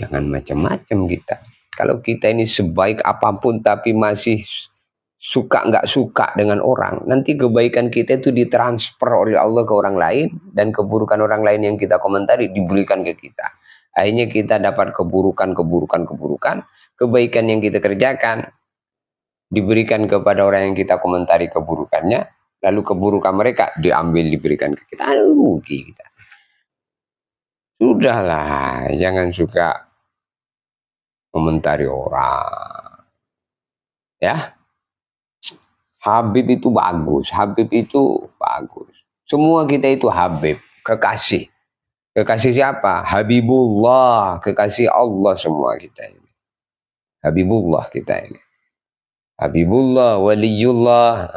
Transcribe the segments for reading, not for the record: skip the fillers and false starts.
jangan macam-macam kita. Kalau kita ini sebaik apapun tapi masih suka nggak suka dengan orang, nanti kebaikan kita itu ditransfer oleh Allah ke orang lain, dan keburukan orang lain yang kita komentari diberikan ke kita. Akhirnya kita dapat keburukan, kebaikan yang kita kerjakan diberikan kepada orang yang kita komentari keburukannya, lalu keburukan mereka diambil diberikan ke kita. Rugi kita. Sudahlah, jangan suka komentari orang. Ya. Habib itu bagus, Semua kita itu Habib, kekasih. Kekasih siapa? Habibullah, kekasih Allah semua kita ini. Habibullah kita ini. Habibullah, waliyullah.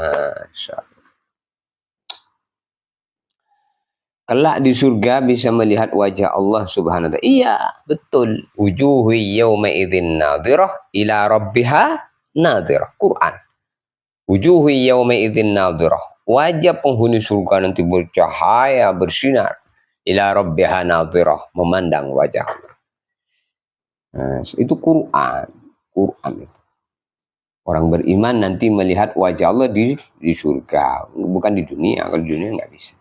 Kelak di surga bisa melihat wajah Allah subhanahu wa ta'ala. Iya, betul. Wujuhu yawma idzin nadhirah ila rabbiha nadhirah. Quran. Wujuhu yawma idzin nadhirah. Wajah penghuni surga nanti bercahaya, bersinar. Ila rabbiha nadhirah. Memandang wajah Allah. Itu Quran. Quran itu. Orang beriman nanti melihat wajah Allah di surga. Bukan di dunia. Kalau di dunia nggak bisa.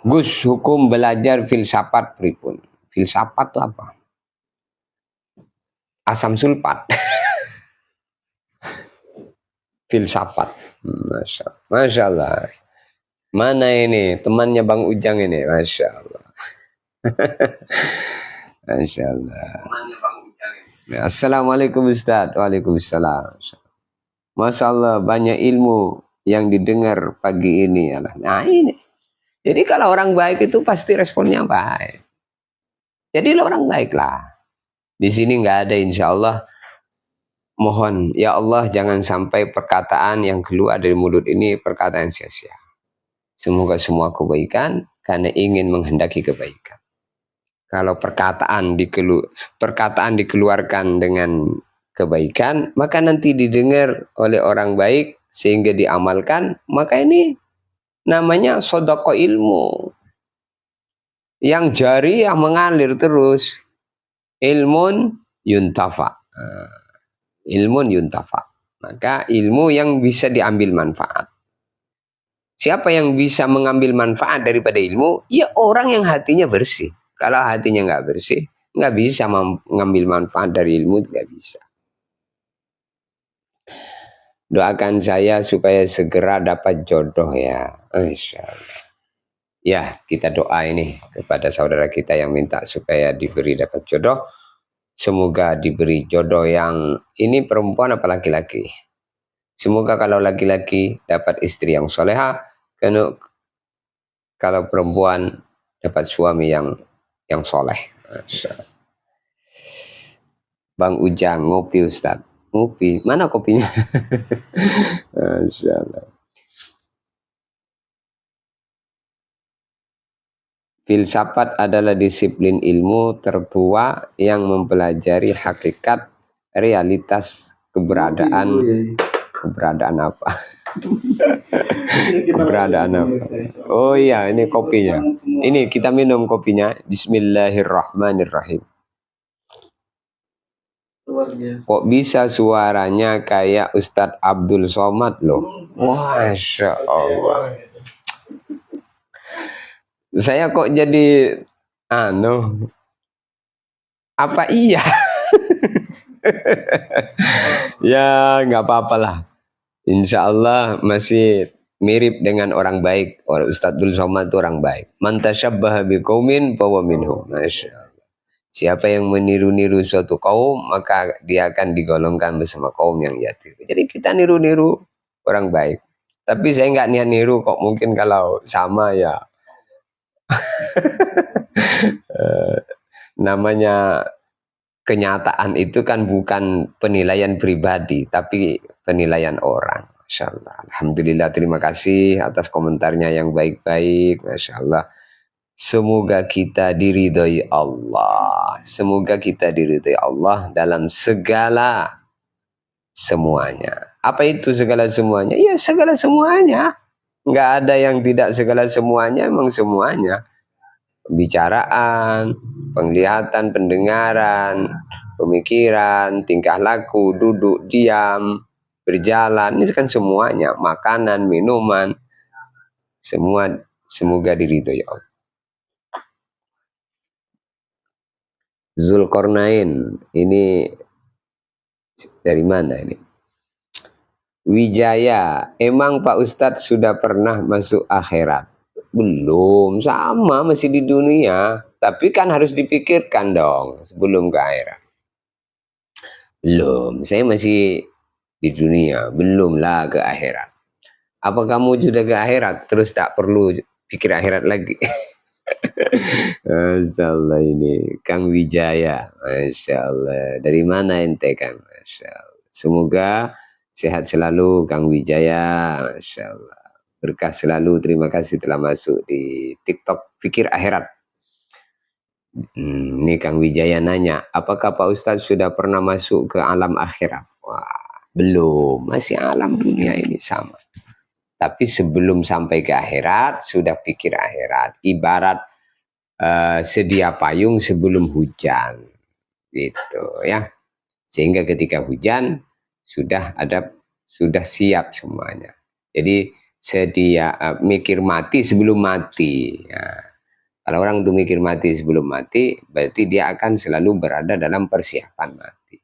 Gus, hukum belajar filsafat pripun? Filsafat itu apa? Asam sulfat. Filsafat. Masya Allah. Mana ini temannya Bang Ujang ini? Masya Allah. Masya Allah. Assalamualaikum Ustaz. Waalaikumsalam. Masya Allah, banyak ilmu yang didengar pagi ini. Nah ini. Jadi kalau orang baik itu pasti responnya baik. Jadi orang baiklah. Di sini nggak ada, insya Allah. Mohon ya Allah jangan sampai perkataan yang keluar dari mulut ini perkataan sia-sia. Semoga semua kebaikan karena ingin menghendaki kebaikan. Kalau perkataan dikeluarkan dengan kebaikan, maka nanti didengar oleh orang baik sehingga diamalkan, maka ini namanya sodako ilmu yang jariah mengalir terus. Ilmun yuntafa. Ilmun yuntafa. Maka ilmu yang bisa diambil manfaat. Siapa yang bisa mengambil manfaat daripada ilmu? Ya orang yang hatinya bersih. Kalau hatinya nggak bersih, nggak bisa mengambil manfaat dari ilmu, tidak bisa. Doakan saya supaya segera dapat jodoh ya. Insya Allah. Ya, kita doa ini kepada saudara kita yang minta supaya diberi dapat jodoh. Semoga diberi jodoh yang ini perempuan apa laki-laki. Semoga kalau laki-laki dapat istri yang soleha. Kalau perempuan dapat suami yang soleh. Bang Ujang ngopi Ustaz. Ngopi. Mana kopinya? Masya Allah. Filsafat adalah disiplin ilmu tertua yang mempelajari hakikat realitas keberadaan apa? Keberadaan apa? Oh iya, ini kopinya. Ini kita minum kopinya. Bismillahirrahmanirrahim. Kok bisa suaranya kayak Ustadz Abdul Somad loh? Masya Allah. Saya kok jadi apa iya? Ya nggak apa-apa lah. Insya Allah masih mirip dengan orang baik. Orang Ustadz Abdul Somad itu orang baik. Man tasyabbaha biqaumin fahuwa minhum. Masya Allah. Siapa yang meniru-niru suatu kaum, maka dia akan digolongkan bersama kaum yang ia tiru. Jadi kita niru-niru orang baik. Tapi saya nggak niat niru kok. Mungkin kalau sama ya. Namanya kenyataan itu kan bukan penilaian pribadi, tapi penilaian orang. Masya Allah. Alhamdulillah, terima kasih atas komentarnya yang baik-baik. Masya Allah. Semoga kita diridhoi Allah. Semoga kita diridhoi Allah dalam segala semuanya. Apa itu segala semuanya? Ya segala semuanya. Nggak ada yang tidak segala semuanya, emang semuanya. pembicaraan, penglihatan, pendengaran, pemikiran, tingkah laku, duduk, diam, berjalan, ini kan semuanya, makanan, minuman, semua semoga diridhoi Allah. Zulkarnain ini dari mana ini? Wijaya, emang Pak Ustadz sudah pernah masuk akhirat? Belum, sama masih di dunia. Tapi kan harus dipikirkan dong sebelum ke akhirat. Belum, saya masih di dunia, belumlah ke akhirat. Apa kamu sudah ke akhirat terus tak perlu pikir akhirat lagi? Masya Allah ini Kang Wijaya, Masya Allah. Dari mana ente Kang? Masya Allah. Semoga sehat selalu Kang Wijaya, Masya Allah. Berkah selalu, terima kasih telah masuk di TikTok Pikir Akhirat. Ini Kang Wijaya nanya, apakah Pak Ustadz sudah pernah masuk ke alam akhirat? Wah, belum, masih alam dunia ini sama. Tapi sebelum sampai ke akhirat, sudah pikir akhirat. Ibarat sedia payung sebelum hujan. Gitu ya. Sehingga ketika hujan, sudah siap semuanya. Jadi sedia mikir mati sebelum mati. Ya. Kalau orang itu mikir mati sebelum mati, berarti dia akan selalu berada dalam persiapan mati.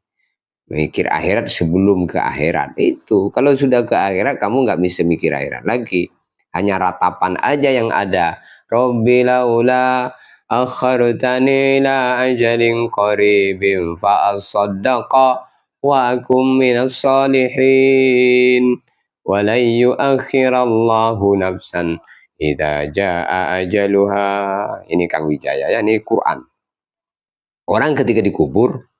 Mikir akhirat sebelum ke akhirat. Itu, kalau sudah ke akhirat, kamu nggak bisa mikir akhirat lagi. Hanya ratapan aja yang ada. Rabbi laula akhartani ila ajalin qaribin fa'asaddaqa wa akum minas salihin. Wa lan yuakhirallahu nafsan idza jaa ajaluha. Ini Kang Wijaya ya, ini Quran. Orang ketika dikubur,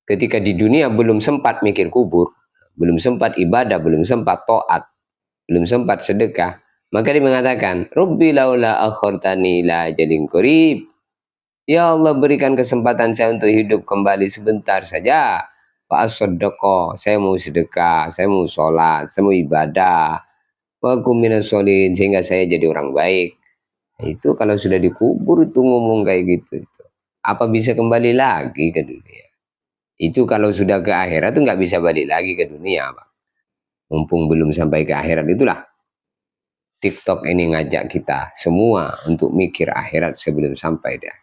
ketika di dunia belum sempat mikir kubur, belum sempat ibadah, belum sempat taat, belum sempat sedekah, maka dia mengatakan, Rabbi laula akhartani ila ajalin qarib. Ya Allah, berikan kesempatan saya untuk hidup kembali sebentar saja. Pak As-Sadaqah, saya mau sedekah, saya mau sholat, saya mau ibadah. Wa minas sholihin, sehingga saya jadi orang baik. Itu kalau sudah dikubur itu ngomong kayak gitu. Apa bisa kembali lagi ke dunia? Itu kalau sudah ke akhirat itu nggak bisa balik lagi ke dunia, Pak. Mumpung belum sampai ke akhirat, itulah TikTok ini ngajak kita semua untuk mikir akhirat sebelum sampai dah.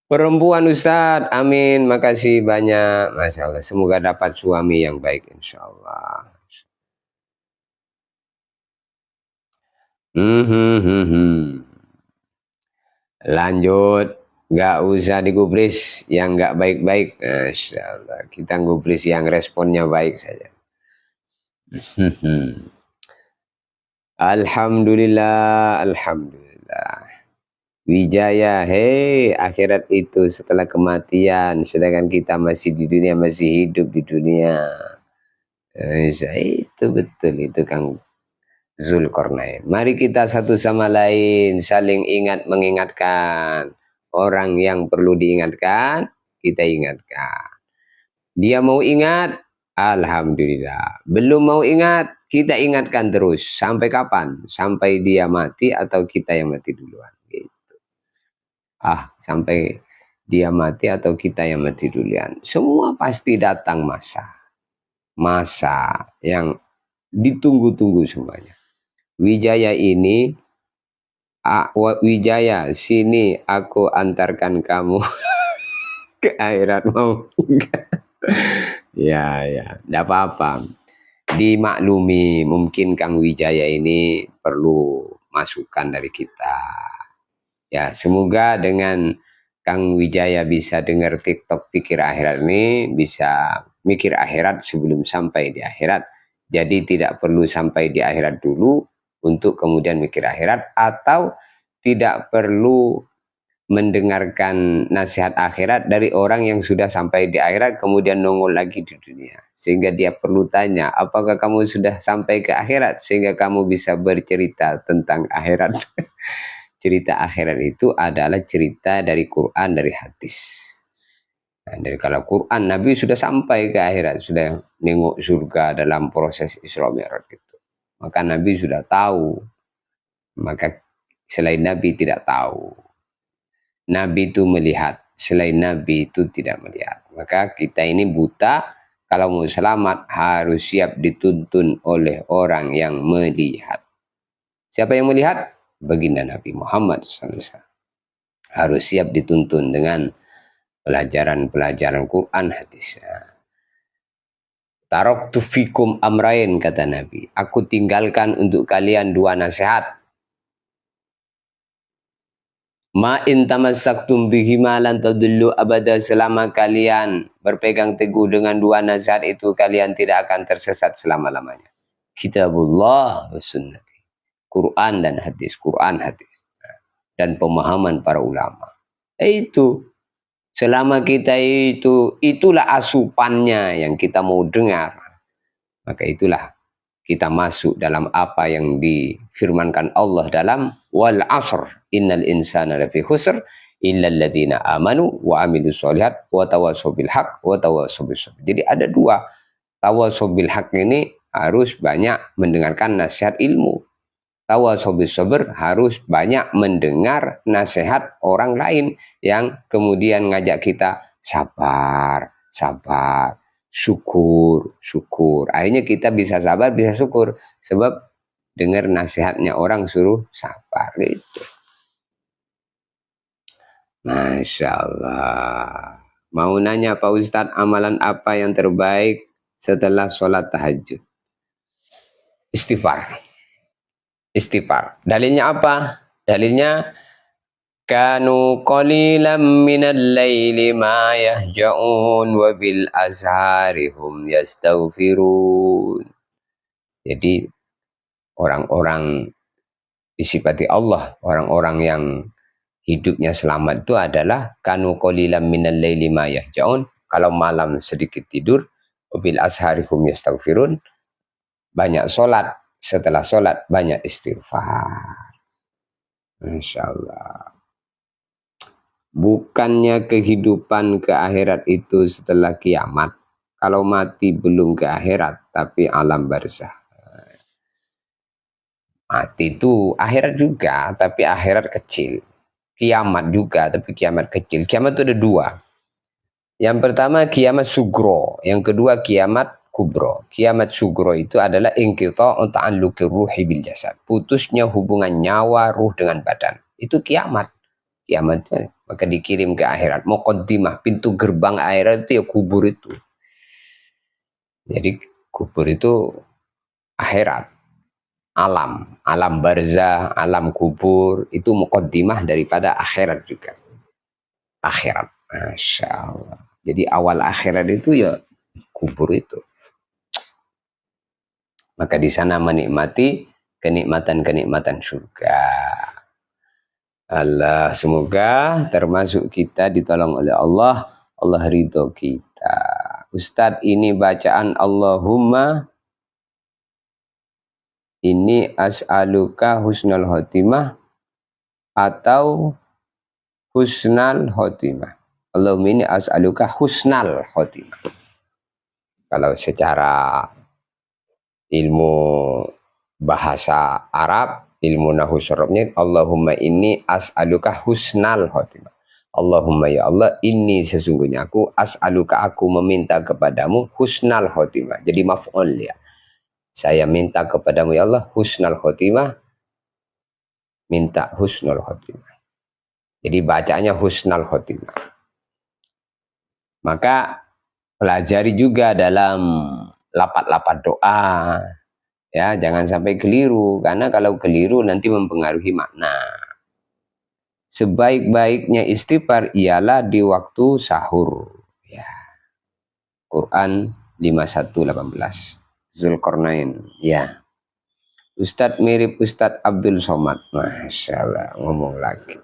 Perempuan Ustadz, amin, makasih banyak, Masya Allah. Semoga dapat suami yang baik, insya Allah. Lanjut, nggak usah digubris yang nggak baik-baik, Masya Allah. Kita gubris yang responnya baik saja. Alhamdulillah, alhamdulillah. Wijaya, hei, akhirat itu setelah kematian, sedangkan kita masih di dunia, masih hidup di dunia. Itu betul, itu Kang Zulkarnain. Mari kita satu sama lain saling ingat mengingatkan. Orang yang perlu diingatkan, kita ingatkan. Dia mau ingat, alhamdulillah. Belum mau ingat, kita ingatkan terus. Sampai kapan? Sampai dia mati atau kita yang mati duluan. Sampai dia mati atau kita yang mati duluan. Semua pasti datang masa yang ditunggu-tunggu semuanya. Wijaya ini, Wijaya, sini aku antarkan kamu ke akhirat, mau enggak? Ya, enggak apa-apa. Dimaklumi, mungkin Kang Wijaya ini perlu masukan dari kita. Ya, semoga dengan Kang Wijaya bisa dengar TikTok Pikir Akhirat ini, bisa mikir akhirat sebelum sampai di akhirat. Jadi tidak perlu sampai di akhirat dulu untuk kemudian mikir akhirat, atau tidak perlu mendengarkan nasihat akhirat dari orang yang sudah sampai di akhirat kemudian nongol lagi di dunia. Sehingga dia perlu tanya, apakah kamu sudah sampai ke akhirat sehingga kamu bisa bercerita tentang akhirat. Cerita akhirat itu adalah cerita dari Quran, dari hadis. Nah, dari kalau Quran, Nabi sudah sampai ke akhirat, sudah nengok surga dalam proses Isra Mi'raj itu. Maka Nabi sudah tahu. Maka selain Nabi tidak tahu. Nabi itu melihat, selain Nabi itu tidak melihat. Maka kita ini buta, kalau mau selamat harus siap dituntun oleh orang yang melihat. Siapa yang melihat? Baginda Nabi Muhammad SAW. Harus siap dituntun dengan pelajaran-pelajaran Quran, hadis. Taraktu fikum amrain, kata Nabi. Aku tinggalkan untuk kalian dua nasihat. Ma in tamassaktum bihima lan tadullu abada, selama kalian berpegang teguh dengan dua nasihat itu kalian tidak akan tersesat selama-lamanya. Kitabullah wa sunnati. Quran dan hadis, Quran hadis. Dan pemahaman para ulama. Itu selama kita itulah asupannya yang kita mau dengar. Maka itulah kita masuk dalam apa yang difirmankan Allah dalam wal asr innal insana lafi khusr illal ladzina amanu wa amilus sholihat wa tawassaw bil haq wa tawassaw bis sabr. Jadi ada dua. Tawassaw bil haq ini harus banyak mendengarkan nasihat ilmu. Tawassaw bis sabr harus banyak mendengar nasihat orang lain yang kemudian ngajak kita sabar, sabar, syukur, syukur. Akhirnya kita bisa sabar, bisa syukur. Sebab dengar nasihatnya orang suruh sabar. Gitu. Masya Allah. Mau nanya Pak Ustadz, amalan apa yang terbaik setelah sholat tahajud? Istighfar. Istighfar. Dalilnya apa? Dalilnya kanu qalilan minal laili ma yahja'un wa bil azhari hum yastaghfirun. Jadi orang-orang disifati Allah, orang-orang yang hidupnya selamat itu adalah kanu qalilan minal laili ma yahja'un, kalau malam sedikit tidur, wa bil azhari hum yastaghfirun, banyak sholat, setelah sholat banyak istighfar. Masya Allah. Bukannya kehidupan ke akhirat itu setelah kiamat. Kalau mati belum ke akhirat, tapi alam barzah. Mati itu akhirat juga, tapi akhirat kecil. Kiamat juga, tapi kiamat kecil. Kiamat itu ada dua. Yang pertama kiamat sugro, yang kedua kiamat kubro. Kiamat sugro itu adalah inqita'u ta'alluqi ruhi bil jasad. Putusnya hubungan nyawa ruh dengan badan. Itu kiamat. Kiamatnya maka dikirim ke akhirat. Muqaddimah, pintu gerbang akhirat itu ya kubur itu. Jadi kubur itu akhirat. Alam barzah, alam kubur itu muqaddimah daripada akhirat juga. Akhirat. Masya Allah. Jadi awal akhirat itu ya kubur itu. Maka di sana menikmati kenikmatan-kenikmatan surga. Allah, semoga termasuk kita ditolong oleh Allah. Allah ridho kita. Ustadz, ini bacaan Allahumma ini as'aluka husnul khotimah atau husnal khotimah? Allahumma ini as'aluka husnal khotimah. Kalau secara ilmu bahasa Arab, ilmu nahwu syarabnya, Allahumma inni as'aluka husnal khotimah. Allahumma ya Allah, inni sesungguhnya aku as'aluka, aku meminta kepadamu husnal khotimah. Jadi maf'ul ya. Saya minta kepadamu ya Allah husnal khotimah, minta husnul khotimah. Jadi bacanya husnal khotimah. Maka pelajari juga dalam lapat-lapat doa. Ya, jangan sampai keliru, karena kalau keliru nanti mempengaruhi makna. Sebaik-baiknya istighfar ialah di waktu sahur. Ya. Quran 51:18. Zulkarnain. Ya. Ustadz mirip Ustadz Abdul Somad. Masya Allah, ngomong lagi.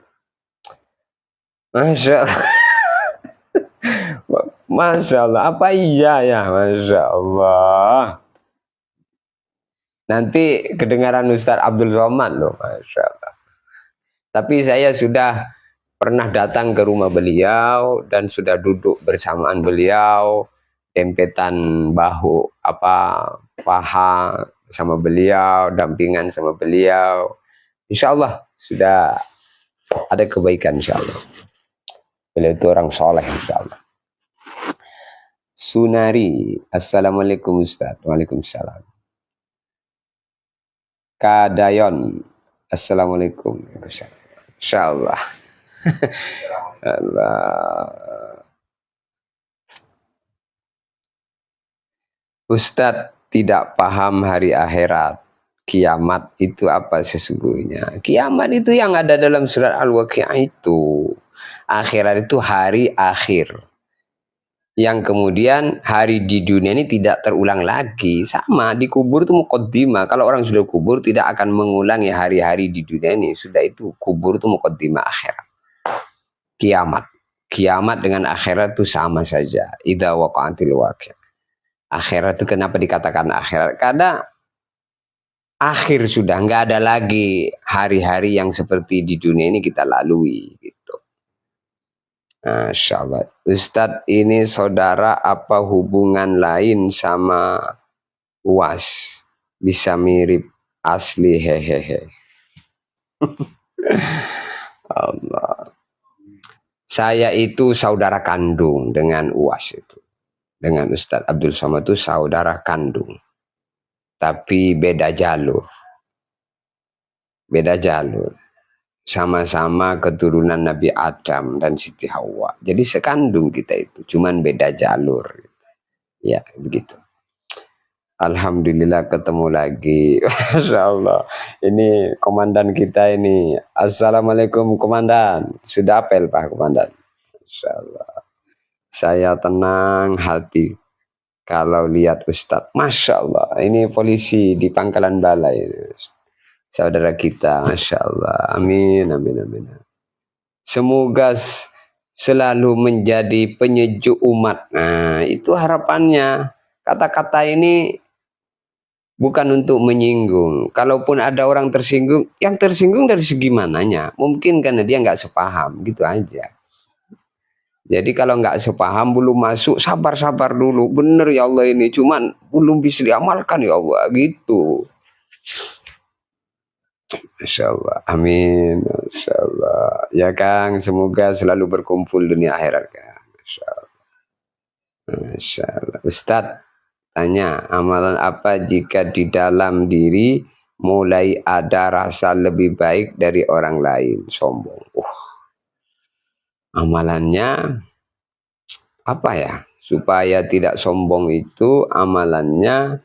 Masya Allah. Masya Allah. Apa iya ya? Masya Allah. Nanti kedengaran Ustadz Abdul Somad loh. Masya Allah. Tapi saya sudah pernah datang ke rumah beliau dan sudah duduk bersamaan beliau, dempetan bahu paha sama beliau, dampingan sama beliau. Insya Allah sudah ada kebaikan insya Allah. Beliau itu orang soleh insya Allah. Sunari, Assalamualaikum Ustaz. Waalaikumsalam. Kadayon, Assalamualaikum. Insya Allah. Allah. Ustadz tidak paham hari akhirat. Kiamat itu apa sesungguhnya? Kiamat itu yang ada dalam surat Al-Waqi'ah itu. Akhirat itu hari akhir. Yang kemudian hari di dunia ini tidak terulang lagi. Sama, di kubur itu muqaddimah. Kalau orang sudah kubur tidak akan mengulangi hari-hari di dunia ini. Sudah itu kubur itu muqaddimah akhirat. Kiamat. Kiamat dengan akhirat itu sama saja. Idza waqa'atil waqi'ah. Akhirat itu kenapa dikatakan akhirat? Karena akhir sudah, nggak ada lagi hari-hari yang seperti di dunia ini kita lalui gitu. Masya Allah. Ustadz, ini saudara apa hubungan lain sama UAS? Bisa mirip asli, hehehe. Allah. Saya itu saudara kandung dengan UAS itu. Dengan Ustadz Abdul Somad itu saudara kandung. Tapi beda jalur. Beda jalur. Sama-sama keturunan Nabi Adam dan Siti Hawa. Jadi sekandung kita itu. Cuman beda jalur. Ya, begitu. Alhamdulillah ketemu lagi. Masya Allah. Ini komandan kita ini. Assalamualaikum komandan. Sudah apel Pak komandan. Masya Allah. Saya tenang hati. Kalau lihat Ustadz, Masya Allah, ini polisi di Pangkalan Balai. Saudara kita, Masya Allah. Amin, amin, amin. Semoga selalu menjadi penyejuk umat. Nah, itu harapannya. Kata-kata ini bukan untuk menyinggung. Kalaupun ada orang tersinggung, yang tersinggung dari segi mananya? Mungkin karena dia nggak sepaham, gitu aja. Jadi kalau nggak sepaham, belum masuk, sabar-sabar dulu. Bener ya Allah ini, cuman belum bisa diamalkan ya Allah, gitu. Masya Allah, amin. Masya Allah. Ya Kang, semoga selalu berkumpul dunia akhirat Kang. Masya Allah. Masya Allah. Ustadz, tanya, amalan apa jika di dalam diri mulai ada rasa lebih baik dari orang lain? Sombong. Amalannya apa ya? Supaya tidak sombong itu amalannya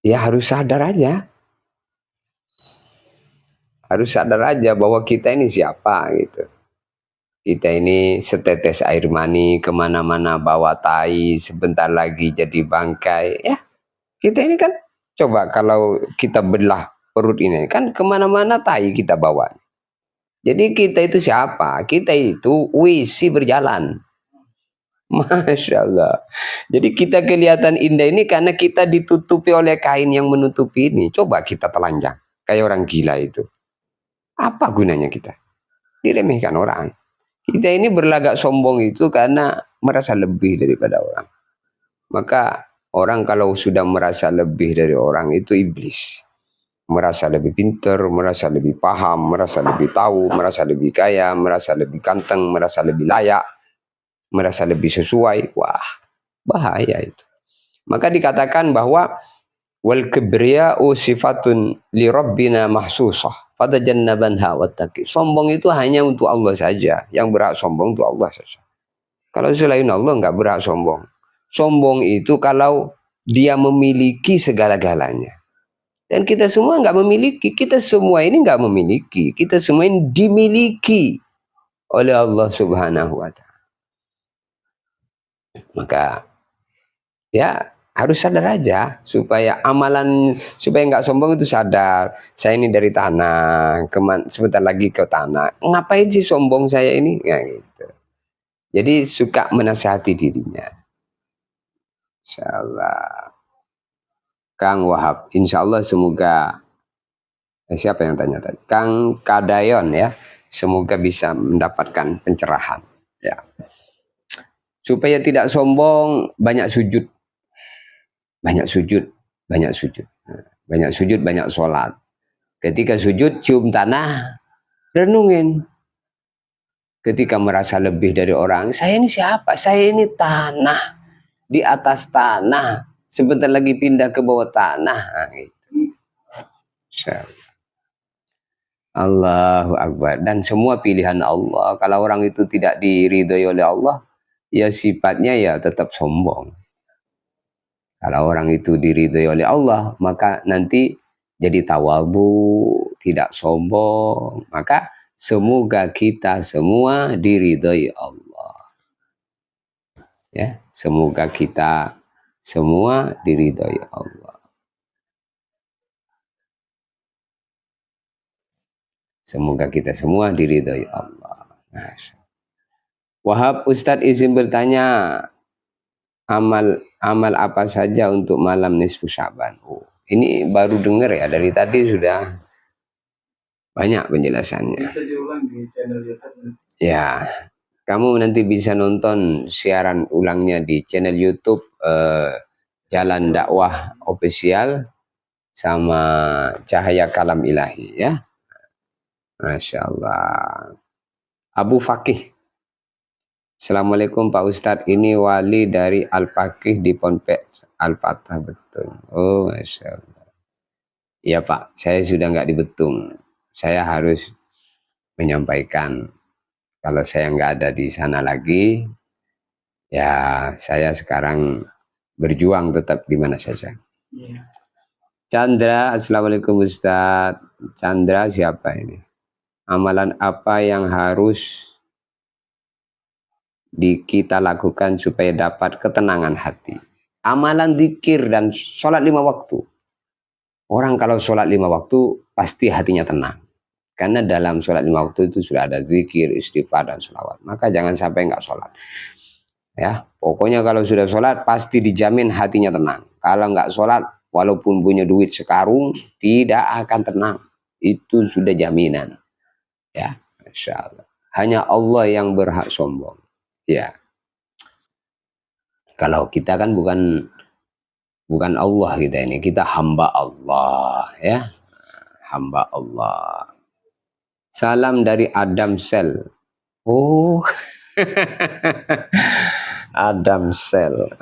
ya harus sadar aja. Harus sadar aja bahwa kita ini siapa gitu. Kita ini setetes air mani, kemana-mana bawa tai, sebentar lagi jadi bangkai. Ya, kita ini kan coba kalau kita belah perut ini kan kemana-mana tai kita bawa. Jadi kita itu siapa? Kita itu wisi berjalan. Masya Allah. Jadi kita kelihatan indah ini karena kita ditutupi oleh kain yang menutupi ini. Coba kita telanjang. Kayak orang gila itu. Apa gunanya kita? Diremehkan orang. Kita ini berlagak sombong itu karena merasa lebih daripada orang. Maka orang kalau sudah merasa lebih dari orang itu iblis. Merasa lebih pintar, merasa lebih paham, merasa lebih tahu, merasa lebih kaya, merasa lebih ganteng, merasa lebih layak, merasa lebih sesuai. Wah, bahaya itu. Maka dikatakan bahwa wal kibriya'u sifatun li rabbina mahsusah fatajannabanha wattaqi. Sombong itu hanya untuk Allah saja. Yang berhak sombong untuk Allah saja. Kalau selain Allah enggak berhak sombong. Sombong itu kalau dia memiliki segala-galanya. Dan kita semua nggak memiliki. Kita semua ini nggak memiliki. Kita semua ini dimiliki oleh Allah Subhanahu wa Ta'ala. Maka ya harus sadar aja supaya amalan, supaya nggak sombong itu sadar. Saya ini dari tanah, sebentar lagi ke tanah. Ngapain sih sombong saya ini? Ya, gitu. Jadi suka menasihati dirinya. Insyaallah. Kang Wahab, insya Allah semoga siapa yang tanya tadi? Kang Kadayon ya, semoga bisa mendapatkan pencerahan. Ya, supaya tidak sombong, banyak sujud, banyak sujud, banyak sujud. Banyak sujud, banyak sholat. Ketika sujud, cium tanah, renungin. Ketika merasa lebih dari orang, saya ini siapa? Saya ini tanah. Di atas tanah. Sebentar lagi pindah ke bawah tanah. Nah, gitu. Allahu Akbar. Dan semua pilihan Allah. Kalau orang itu tidak diridhoi oleh Allah, ya sifatnya ya tetap sombong. Kalau orang itu diridhoi oleh Allah, maka nanti jadi tawadhu, tidak sombong. Maka semoga kita semua diridhoi Allah. Ya, semoga kita semua diridhoi Allah. Semoga kita semua diridhoi Allah. Wahab, Ustadz izin bertanya, amal apa saja untuk malam nisfu Sya'ban? Oh, ini baru dengar ya, dari tadi sudah banyak penjelasannya. Bisa diulang di channel YouTube. Ya, kamu nanti bisa nonton siaran ulangnya di channel YouTube Jalan Dakwah Official sama Cahaya Kalam Ilahi ya. Masya Allah. Abu Fakih. Assalamualaikum Pak Ustadz, ini wali dari Al-Fakih di Ponpes Al-Fatah, betul. Oh Masya Allah. Iya Pak, saya sudah nggak di Betung. Saya harus menyampaikan kalau saya nggak ada di sana lagi, ya saya sekarang berjuang tetap di mana saja. Yeah. Chandra, Assalamualaikum Ustadz. Chandra siapa ini? Amalan apa yang harus kita lakukan supaya dapat ketenangan hati? Amalan zikir dan sholat 5 waktu. Orang kalau sholat 5 waktu pasti hatinya tenang. Karena dalam sholat 5 waktu itu sudah ada zikir, istighfar, dan sholawat. Maka jangan sampai nggak sholat. Ya, pokoknya kalau sudah sholat pasti dijamin hatinya tenang. Kalau nggak sholat, walaupun punya duit sekarung, tidak akan tenang. Itu sudah jaminan. Ya, Masya Allah. Hanya Allah yang berhak sombong. Ya. Kalau kita kan bukan Allah kita ini, kita hamba Allah ya. Hamba Allah. Salam dari Adam Sel. Oh. Adam Sel.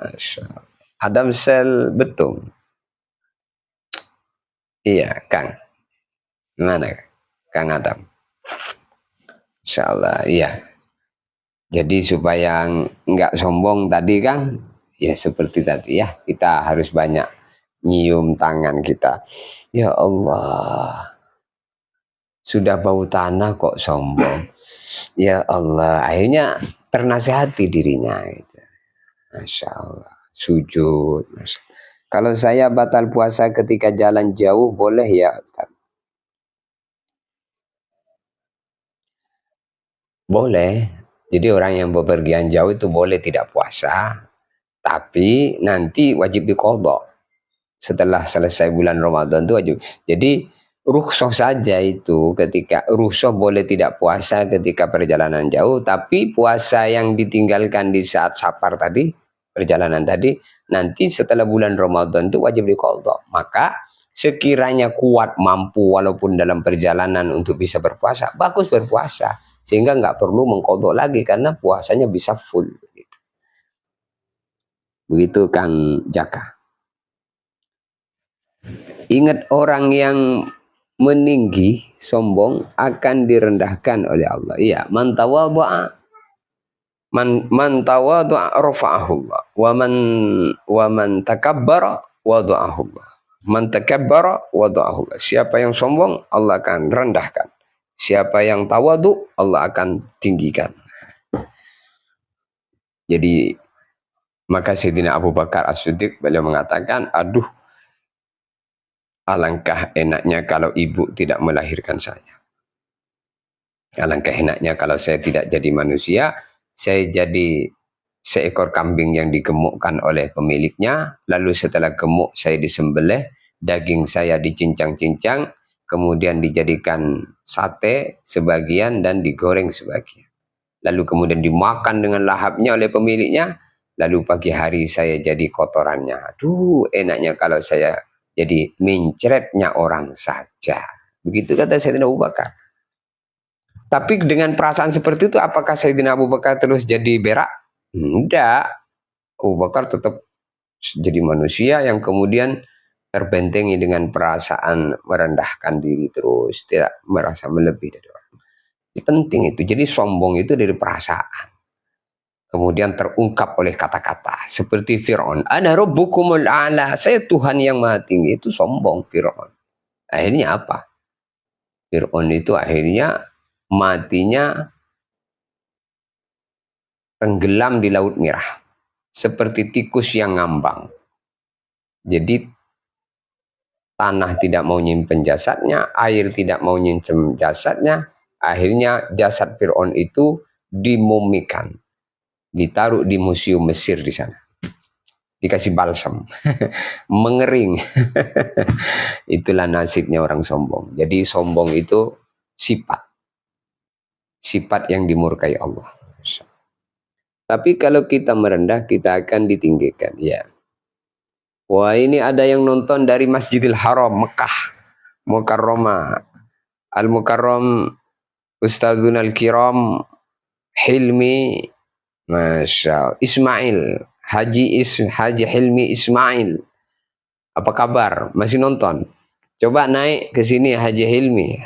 Adam Sel betul. Iya, Kang. Gimana Kang Adam? Insyaallah, iya. Jadi supaya nggak sombong tadi kan, ya seperti tadi ya, kita harus banyak nyium tangan kita. Ya Allah, sudah bau tanah kok sombong. Ya Allah, akhirnya ternasihati dirinya. Gitu. Masya Allah, sujud. Masya Allah. Kalau saya batal puasa ketika jalan jauh, boleh ya Ustaz? Boleh. Jadi orang yang bepergian jauh itu boleh tidak puasa, tapi nanti wajib diqadha. Setelah selesai bulan Ramadan itu wajib. Jadi rukhsah saja itu, ketika rukhsah boleh tidak puasa ketika perjalanan jauh, tapi puasa yang ditinggalkan di saat safar tadi, perjalanan tadi, nanti setelah bulan Ramadan itu wajib diqadha. Maka sekiranya kuat mampu walaupun dalam perjalanan untuk bisa berpuasa, bagus berpuasa. Sehingga nggak perlu mengqadha lagi karena puasanya bisa full. Begitu Kang Jaka. Ingat orang yang meninggi, sombong akan direndahkan oleh Allah. Iya, man tawadhu'a rafa'ahu Allah. Wa man takabbara wada'ahu Allah. Man takabbara wada'ahu Allah. Siapa yang sombong, Allah akan rendahkan. Siapa yang tawadhu, Allah akan tinggikan. Jadi maka Sayyidina Abu Bakar As-Siddiq beliau mengatakan, aduh, alangkah enaknya kalau ibu tidak melahirkan saya. Alangkah enaknya kalau saya tidak jadi manusia, saya jadi seekor kambing yang digemukkan oleh pemiliknya, lalu setelah gemuk saya disembelih, daging saya dicincang-cincang, kemudian dijadikan sate sebagian dan digoreng sebagian. Lalu kemudian dimakan dengan lahapnya oleh pemiliknya, lalu pagi hari saya jadi kotorannya. Aduh, enaknya kalau saya Jadi mencretnya orang saja. Begitu kata Sayyidina Abu Bakar. Tapi dengan perasaan seperti itu, apakah Sayyidina Abu Bakar terus jadi berak? Enggak. Abu Bakar tetap jadi manusia yang kemudian terbentengi dengan perasaan merendahkan diri terus, tidak merasa melebih dari orang. Ini penting itu. Jadi sombong itu dari perasaan. Kemudian terungkap oleh kata-kata seperti Fir'aun. Ana rabbukumul a'la. Saya Tuhan yang maha tinggi. Itu sombong Fir'aun. Akhirnya apa? Fir'aun itu akhirnya matinya tenggelam di Laut Merah. Seperti tikus yang ngambang. Jadi tanah tidak mau nyimpen jasadnya, air tidak mau nyimpen jasadnya. Akhirnya jasad Fir'aun itu dimumikan. Ditaruh di museum Mesir di sana. Dikasih balsam. Mengering. Itulah nasibnya orang sombong. Jadi sombong itu sifat. Sifat yang dimurkai Allah. Tapi kalau kita merendah, kita akan ditinggikan. Ya. Wah, ini ada yang nonton dari Masjidil Haram, Mekah, Mukarramah, Al-Mukarram, Ustadzun Al-Kiram, Hilmi, Masya Allah, Ismail, Haji Hilmi Ismail. Apa kabar? Masih nonton? Coba naik ke sini Haji Hilmi,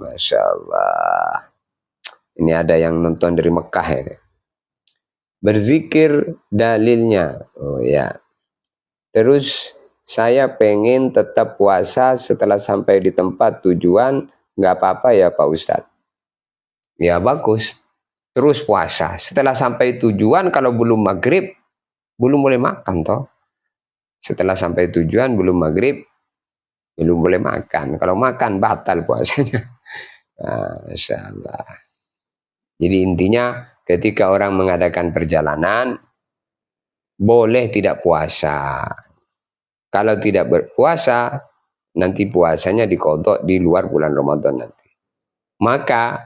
Masya Allah. Ini ada yang nonton dari Mekah ya. Berzikir dalilnya. Oh ya. Terus saya pengen tetap puasa setelah sampai di tempat tujuan. Nggak apa-apa ya Pak Ustadz? Ya bagus. Terus puasa. Setelah sampai tujuan kalau belum maghrib, belum boleh makan toh. Setelah sampai tujuan belum maghrib, belum boleh makan. Kalau makan batal puasanya. Masya Allah. Jadi intinya ketika orang mengadakan perjalanan, boleh tidak puasa. Kalau tidak berpuasa, nanti puasanya dikodok di luar bulan Ramadan nanti. Maka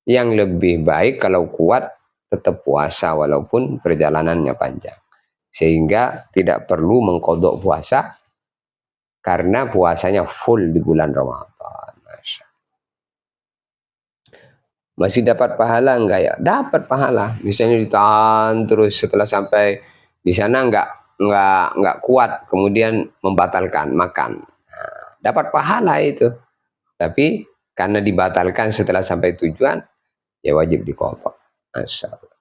yang lebih baik kalau kuat tetap puasa walaupun perjalanannya panjang. Sehingga tidak perlu mengkodok puasa karena puasanya full di bulan Ramadan. Masih dapat pahala enggak ya? Dapat pahala. Misalnya ditahan terus setelah sampai di sana enggak kuat, kemudian membatalkan makan. Nah, dapat pahala itu. Tapi karena dibatalkan setelah sampai tujuan, ya wajib dikodok. Masya Allah.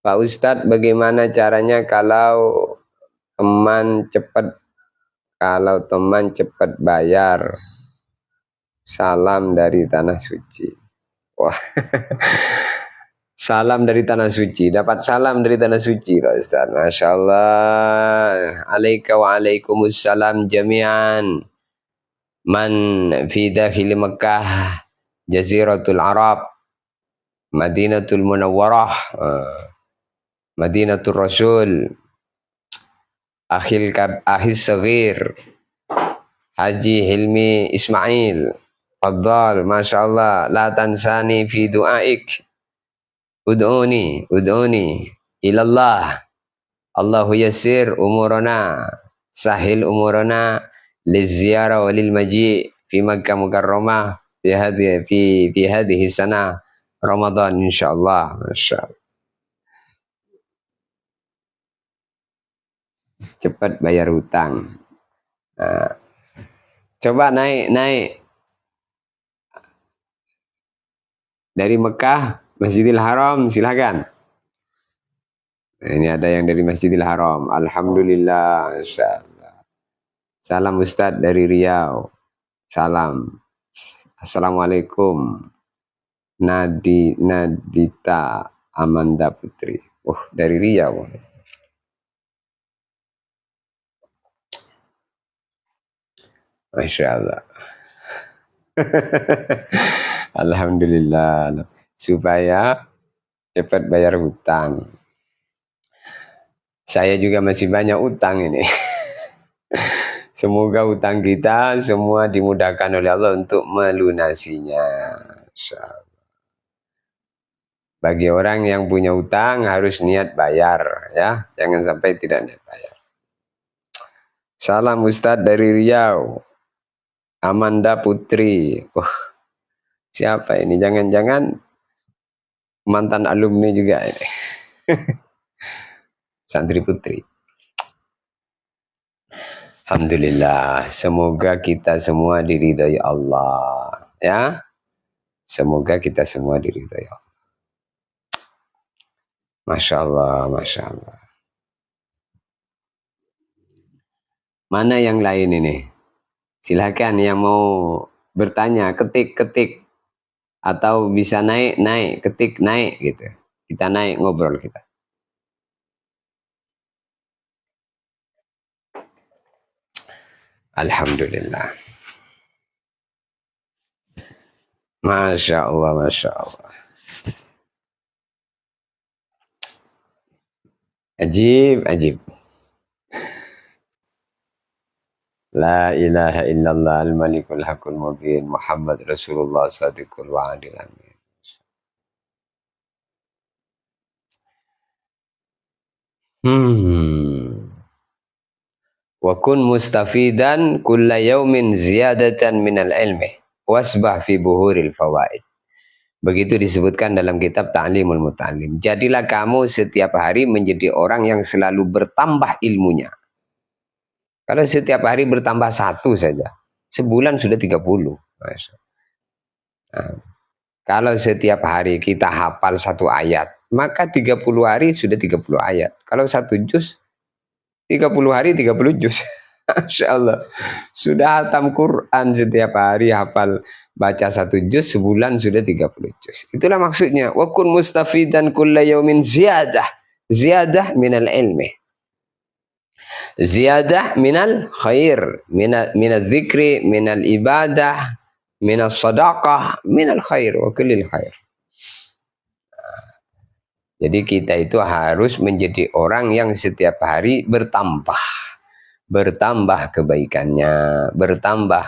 Pak Ustadz, bagaimana caranya teman cepat bayar? Salam dari Tanah Suci. Wah. Salam dari Tanah Suci. Dapat salam dari Tanah Suci, Pak Ustaz. Masya Allah. Alaika wa alaikumussalam jami'an. Man fi dakhili Makkah, Jaziratul Arab, Madinatul Munawwarah, Madinatul Rasul, Akhil Saghir, Haji Hilmi Ismail. Fadal, Masya Allah. La tansani fi du'aik. Ud'uni ilallah. Allahu yassir umurana. Sahil umurana. Lizziyara walil maji. Fi Makkah Mukarramah. Fi hadhihi sana. Ramadan insyaAllah. Masya Allah. Cepat bayar hutang. Nah, coba naik. Dari Mekah, Masjidil Haram, silakan. Ini ada yang dari Masjidil Haram. Alhamdulillah. Salam Ustadz dari Riau. Salam. Assalamualaikum. Nadita Amanda Putri. Dari Riau. Masya Allah. Alhamdulillah. Supaya cepat bayar hutang. Saya juga masih banyak utang ini. Semoga hutang kita semua dimudahkan oleh Allah untuk melunasinya. Bagi orang yang punya hutang harus niat bayar, ya. Jangan sampai tidak niat bayar. Salam Ustadz dari Riau. Amanda Putri. Wah, siapa ini? Jangan-jangan mantan alumni juga ini. Santri Putri. Alhamdulillah. Semoga kita semua diridhai Allah. Ya. Semoga kita semua diridhai Allah. Masya Allah, Masya Allah. Mana yang lain ini? Silakan yang mau bertanya, ketik. Atau bisa naik, ketik naik gitu. Kita naik ngobrol kita. Alhamdulillah. Masya Allah, Masya Allah. Ajib. La ilaha illallah al-malikul hakul mubin Muhammad Rasulullah sadiqul wa'adil amin. Wa kun mustafidan kulla yaumin ziyadatan minal ilmi wasbah fi buhuril fawaid. Begitu disebutkan dalam kitab Ta'limul Muta'allim. Jadilah kamu setiap hari menjadi orang yang selalu bertambah ilmunya. Kalau setiap hari bertambah satu saja, sebulan sudah 30. Nah, kalau setiap hari kita hafal satu ayat, maka 30 hari sudah 30 ayat. Kalau satu juz, 30 hari 30 juz. Masya Allah. Sudah hatam Quran setiap hari, hafal baca satu juz, sebulan sudah 30 juz. Itulah maksudnya. Wa kun mustafidan kulla yaumin ziyadah. Ziyadah minal ilmi. Ziyadah minal khair. Minal zikri, minal ibadah, minal sadaqah, minal khair. Wa kullil khair. Jadi kita itu harus menjadi orang yang setiap hari bertambah kebaikannya, bertambah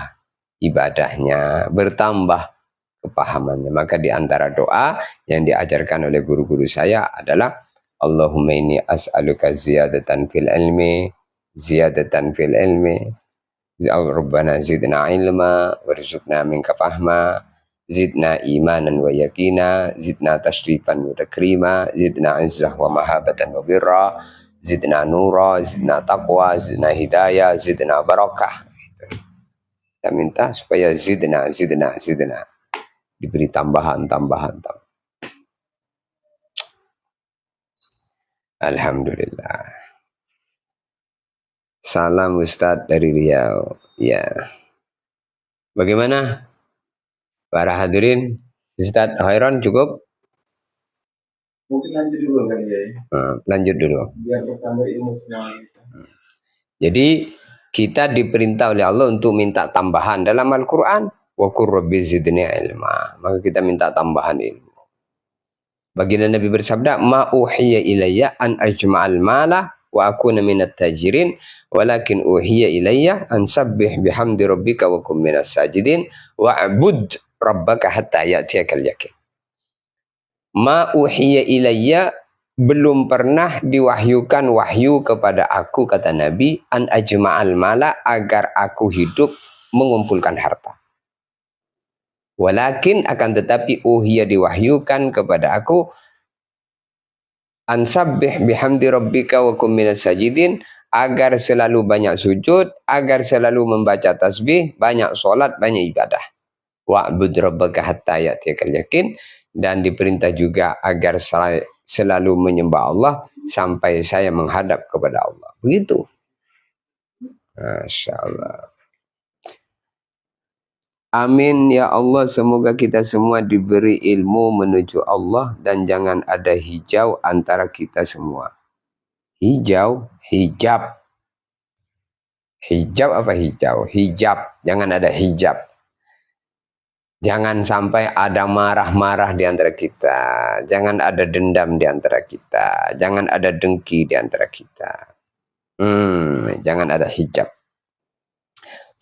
ibadahnya, bertambah kepahamannya. Maka di antara doa yang diajarkan oleh guru-guru saya adalah Allahumma inni as'aluka ziyadatan fil ilmi, Rabbana zidna ilma warzuqna minka fahma, zidna imanan wa yakina, zidna tashrifan wa takrima, zidna izzah wa mahabatan wa birra, zidna nura, zidna taqwa, zidna hidayah, zidna barakah. Kita minta supaya zidna. Diberi tambahan. Alhamdulillah. Salam Ustadz dari Riau. Ya. Bagaimana para hadirin? Ustadz Khairon cukup? Mungkin lanjut dulu kali ya. Lanjut dulu. Biar bertambah ilmu semua. Jadi kita diperintah oleh Allah untuk minta tambahan dalam Al-Quran. Wa qur rabbi zidni ilma. Maka kita minta tambahan ilmu. Baginda Nabi bersabda, ma uhiya ilayya an ajma'al mala wa akuna minat tajirin walakin uhiya ilayya an sabbih bihamdi rabbika wa kum minas sajidin wa'bud rabbaka hatta ya'tiyakal yakin. Ma uhiya ilayya, belum pernah diwahyukan wahyu kepada aku, kata Nabi, an ajma'al mala, agar aku hidup mengumpulkan harta. Walakin, akan tetapi uhiya diwahyukan kepada aku an sabbih bihamdi rabbika wa kum minas sajidin, agar selalu banyak sujud, agar selalu membaca tasbih, banyak sholat, banyak ibadah. Wa'bud rabbaka hatta ya'tiyakal yakin, dan diperintah juga agar selalu menyembah Allah sampai saya menghadap kepada Allah. Begitu. Masya Allah. Amin ya Allah, semoga kita semua diberi ilmu menuju Allah dan jangan ada hijau antara kita semua. Hijau, hijab. Hijab apa hijau? Hijab, jangan ada hijab. Jangan sampai ada marah-marah di antara kita. Jangan ada dendam di antara kita. Jangan ada dengki di antara kita. Jangan ada hijab.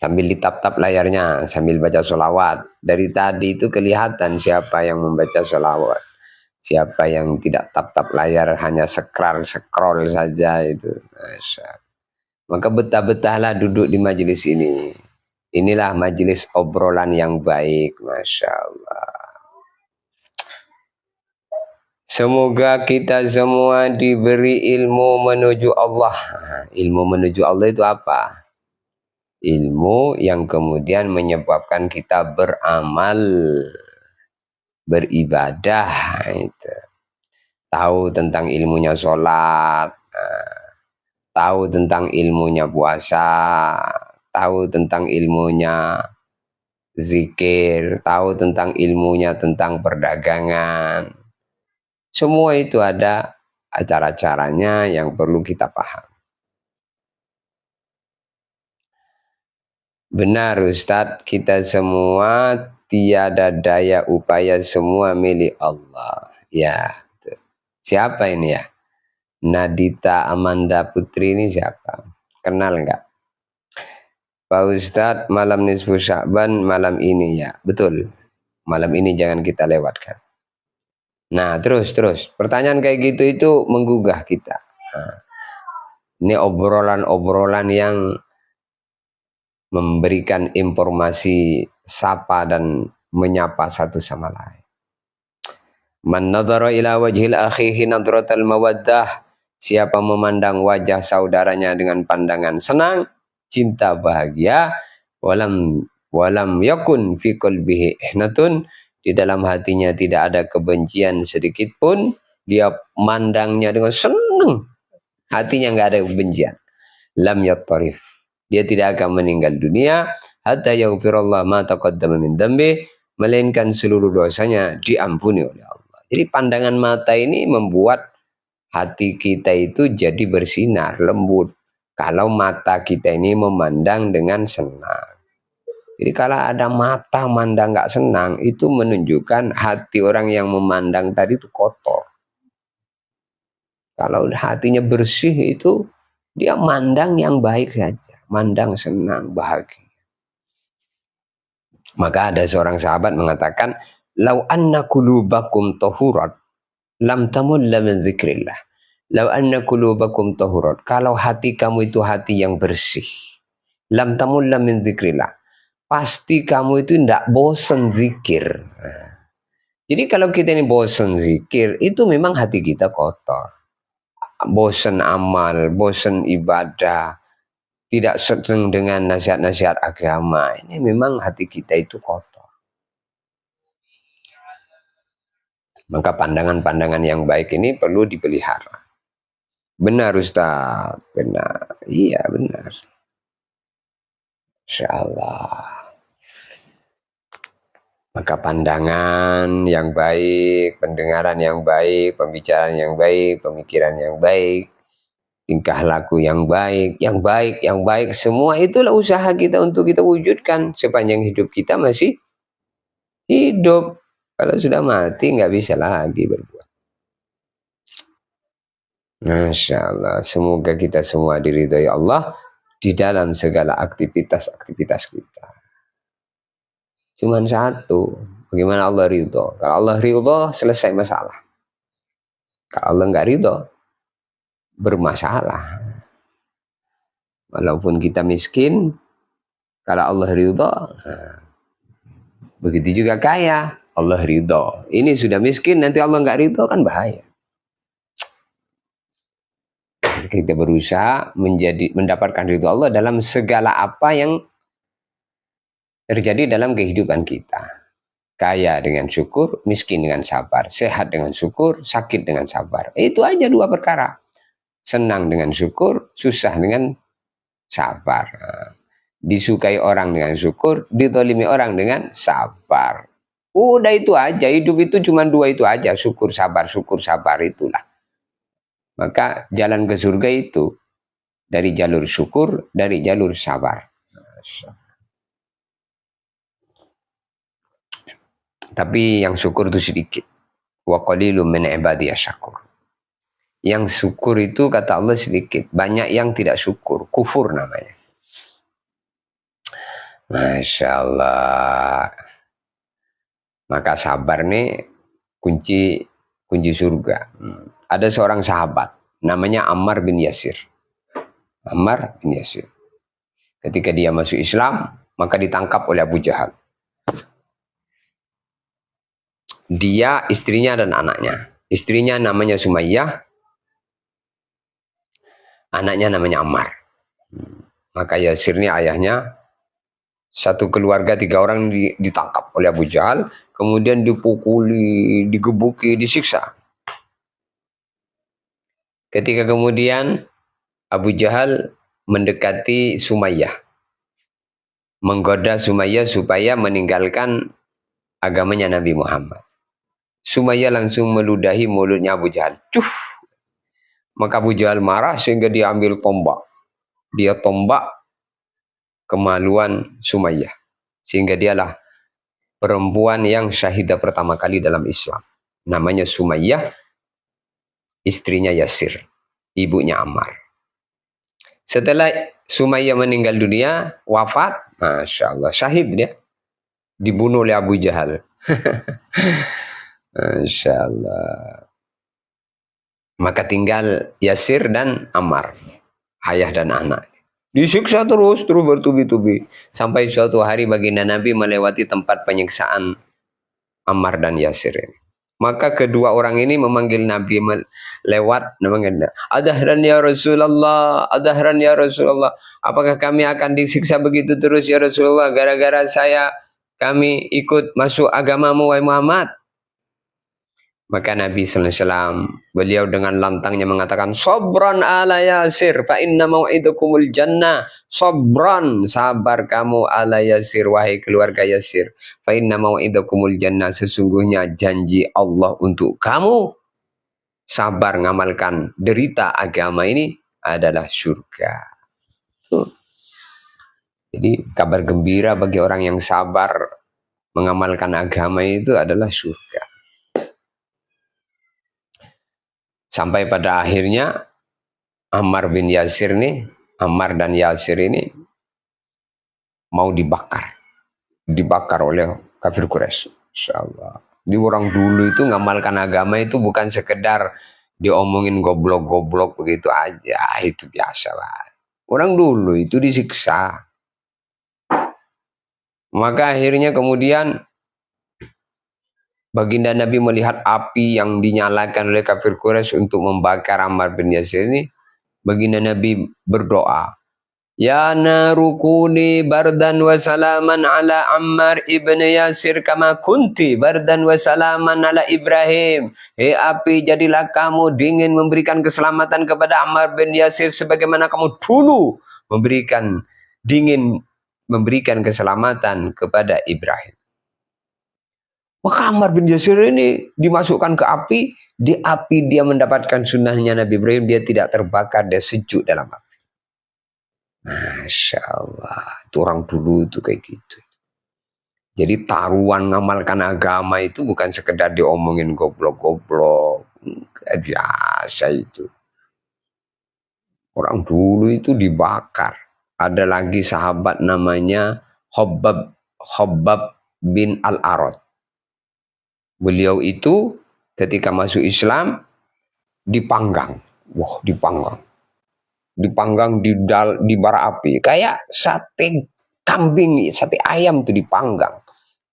Sambil ditap-tap layarnya, sambil baca sholawat. Dari tadi itu kelihatan siapa yang membaca sholawat. Siapa yang tidak tap-tap layar, hanya scroll saja itu. Maka betah-betahlah duduk di majelis ini. Inilah majelis obrolan yang baik, Masya Allah. Semoga kita semua diberi ilmu menuju Allah. Ilmu menuju Allah itu apa? Ilmu yang kemudian menyebabkan kita beramal, beribadah. Itu. Tahu tentang ilmunya sholat, tahu tentang ilmunya puasa, tahu tentang ilmunya zikir, tahu tentang ilmunya tentang perdagangan. Semua itu ada acara-acaranya yang perlu kita paham. Benar Ustadz, kita semua tiada daya upaya, semua milik Allah. Ya, siapa ini ya? Nadita Amanda Putri ini siapa? Kenal enggak? Pak Ustadz, malam nisfu Sya'ban malam ini ya. Betul. Malam ini jangan kita lewatkan. Nah, terus. Pertanyaan kayak gitu itu menggugah kita. Nah, ini obrolan-obrolan yang memberikan informasi sapa dan menyapa satu sama lain. Man nadhara ila wajhil akhihi nadratal mawaddah. Siapa memandang wajah saudaranya dengan pandangan senang, cinta, bahagia, walam yakun fi qalbihi ihnatun, di dalam hatinya tidak ada kebencian sedikit pun, dia mandangnya dengan senang, hatinya nggak ada kebencian. Lam yattarif, dia tidak akan meninggal dunia hatta yaghfirallahu ma taqaddama min dambi, melainkan seluruh dosanya diampuni oleh Allah. Jadi pandangan mata ini membuat hati kita itu jadi bersinar, lembut. Kalau mata kita ini memandang dengan senang. Jadi kalau ada mata mandang nggak senang, itu menunjukkan hati orang yang memandang tadi itu kotor. Kalau hatinya bersih itu dia mandang yang baik saja, mandang senang, bahagia. Maka ada seorang sahabat mengatakan, "Lau anna qulubakum tahurat, lam tamulla min dzikrillah." Lau anna qulubakum tahurat, kalau hati kamu itu hati yang bersih, lam tamulla min dzikrillah, pasti kamu itu tidak bosan zikir. Jadi kalau kita ini bosan zikir, itu memang hati kita kotor. Bosan amal, bosan ibadah, tidak senang dengan nasihat-nasihat agama. Ini memang hati kita itu kotor. Maka pandangan-pandangan yang baik ini perlu dipelihara. Benar Ustaz, benar. Iya benar. Insyaallah. Maka pandangan yang baik, pendengaran yang baik, pembicaraan yang baik, pemikiran yang baik, tingkah laku yang baik, semua itulah usaha kita untuk kita wujudkan sepanjang hidup kita masih hidup. Kalau sudah mati nggak bisa lagi berbuat. Masya Allah, semoga kita semua diridhai Allah di dalam segala aktivitas kita. Cuman satu, bagaimana Allah ridho? Kalau Allah ridho, selesai masalah. Kalau Allah nggak ridho, bermasalah. Walaupun kita miskin, kalau Allah ridho, begitu juga kaya, Allah ridho. Ini sudah miskin, nanti Allah nggak ridho kan bahaya. Kita berusaha mendapatkan ridho Allah dalam segala apa yang terjadi dalam kehidupan kita. Kaya dengan syukur, miskin dengan sabar. Sehat dengan syukur, sakit dengan sabar. Itu aja dua perkara. Senang dengan syukur, susah dengan sabar. Disukai orang dengan syukur, ditolimi orang dengan sabar. Udah itu aja, hidup itu cuma dua itu aja. Syukur, sabar itulah. Maka jalan ke surga itu dari jalur syukur, dari jalur sabar. Tapi yang syukur itu sedikit. Wa qalilum min ibadiyas syakur. Yang syukur itu kata Allah sedikit. Banyak yang tidak syukur. Kufur namanya. Masya Allah. Maka sabar nih kunci surga. Ada seorang sahabat namanya Ammar bin Yasir. Ammar bin Yasir. Ketika dia masuk Islam, maka ditangkap oleh Abu Jahal. Dia, istrinya dan anaknya. Istrinya namanya Sumayyah, anaknya namanya Ammar. Maka Yasir ini ayahnya, satu keluarga 3 orang ditangkap oleh Abu Jahal, kemudian dipukuli, digebuki, disiksa. Ketika kemudian Abu Jahal mendekati Sumayyah, menggoda Sumayyah supaya meninggalkan agamanya Nabi Muhammad. Sumayyah langsung meludahi mulutnya Abu Jahal. Cuh! Maka Abu Jahal marah sehingga dia ambil tombak. Dia tombak kemaluan Sumayyah. Sehingga dialah perempuan yang syahidah pertama kali dalam Islam. Namanya Sumayyah, istrinya Yasir, ibunya Ammar. Setelah Sumayyah meninggal dunia, wafat, Masya Allah, syahid dia. Dibunuh oleh Abu Jahal. Masya Allah. Maka tinggal Yasir dan Ammar, ayah dan anak. Disiksa terus bertubi-tubi. Sampai suatu hari baginda Nabi melewati tempat penyiksaan Ammar dan Yasir ini. Maka kedua orang ini memanggil Nabi lewat namanya, Adahran ya Rasulullah, Adahran ya Rasulullah. Apakah kami akan disiksa begitu terus ya Rasulullah, gara-gara kami ikut masuk agamamu wahai Muhammad? Maka Nabi SAW, beliau dengan lantangnya mengatakan, Sobran ala Yasir, fa inna mau'idukumul jannah. Sobran, sabar kamu ala Yasir, wahai keluarga Yasir. Fa inna mau'idukumul jannah, sesungguhnya janji Allah untuk kamu. Sabar ngamalkan derita agama ini adalah surga. Tuh. Jadi kabar gembira bagi orang yang sabar mengamalkan agama itu adalah surga. Sampai pada akhirnya Ammar dan Yasir ini mau dibakar oleh kafir Quraisy. Insyaallah. Di orang dulu itu ngamalkan agama itu bukan sekedar diomongin goblok-goblok begitu aja, itu biasa lah. Orang dulu itu disiksa. Maka akhirnya kemudian baginda Nabi melihat api yang dinyalakan oleh kafir Quraisy untuk membakar Ammar bin Yasir ini. Baginda Nabi berdoa, Ya narukuni bardan wa salaman ala Ammar ibn Yasir kama kunti bardan wa salaman ala Ibrahim. Hei api, jadilah kamu dingin memberikan keselamatan kepada Ammar bin Yasir sebagaimana kamu dulu memberikan keselamatan kepada Ibrahim. Maka Ammar bin Yasir ini dimasukkan ke api. Di api dia mendapatkan sunnahnya Nabi Ibrahim. Dia tidak terbakar, dia sejuk dalam api. Masya Allah. Itu orang dulu itu kayak gitu. Jadi taruhan ngamalkan agama itu bukan sekedar diomongin goblok-goblok. Biasa itu. Orang dulu itu dibakar. Ada lagi sahabat namanya Khabbab bin Al-Arad. Beliau itu ketika masuk Islam dipanggang. Wah, dipanggang. Dipanggang di bara api. Kayak sate kambing, sate ayam itu dipanggang.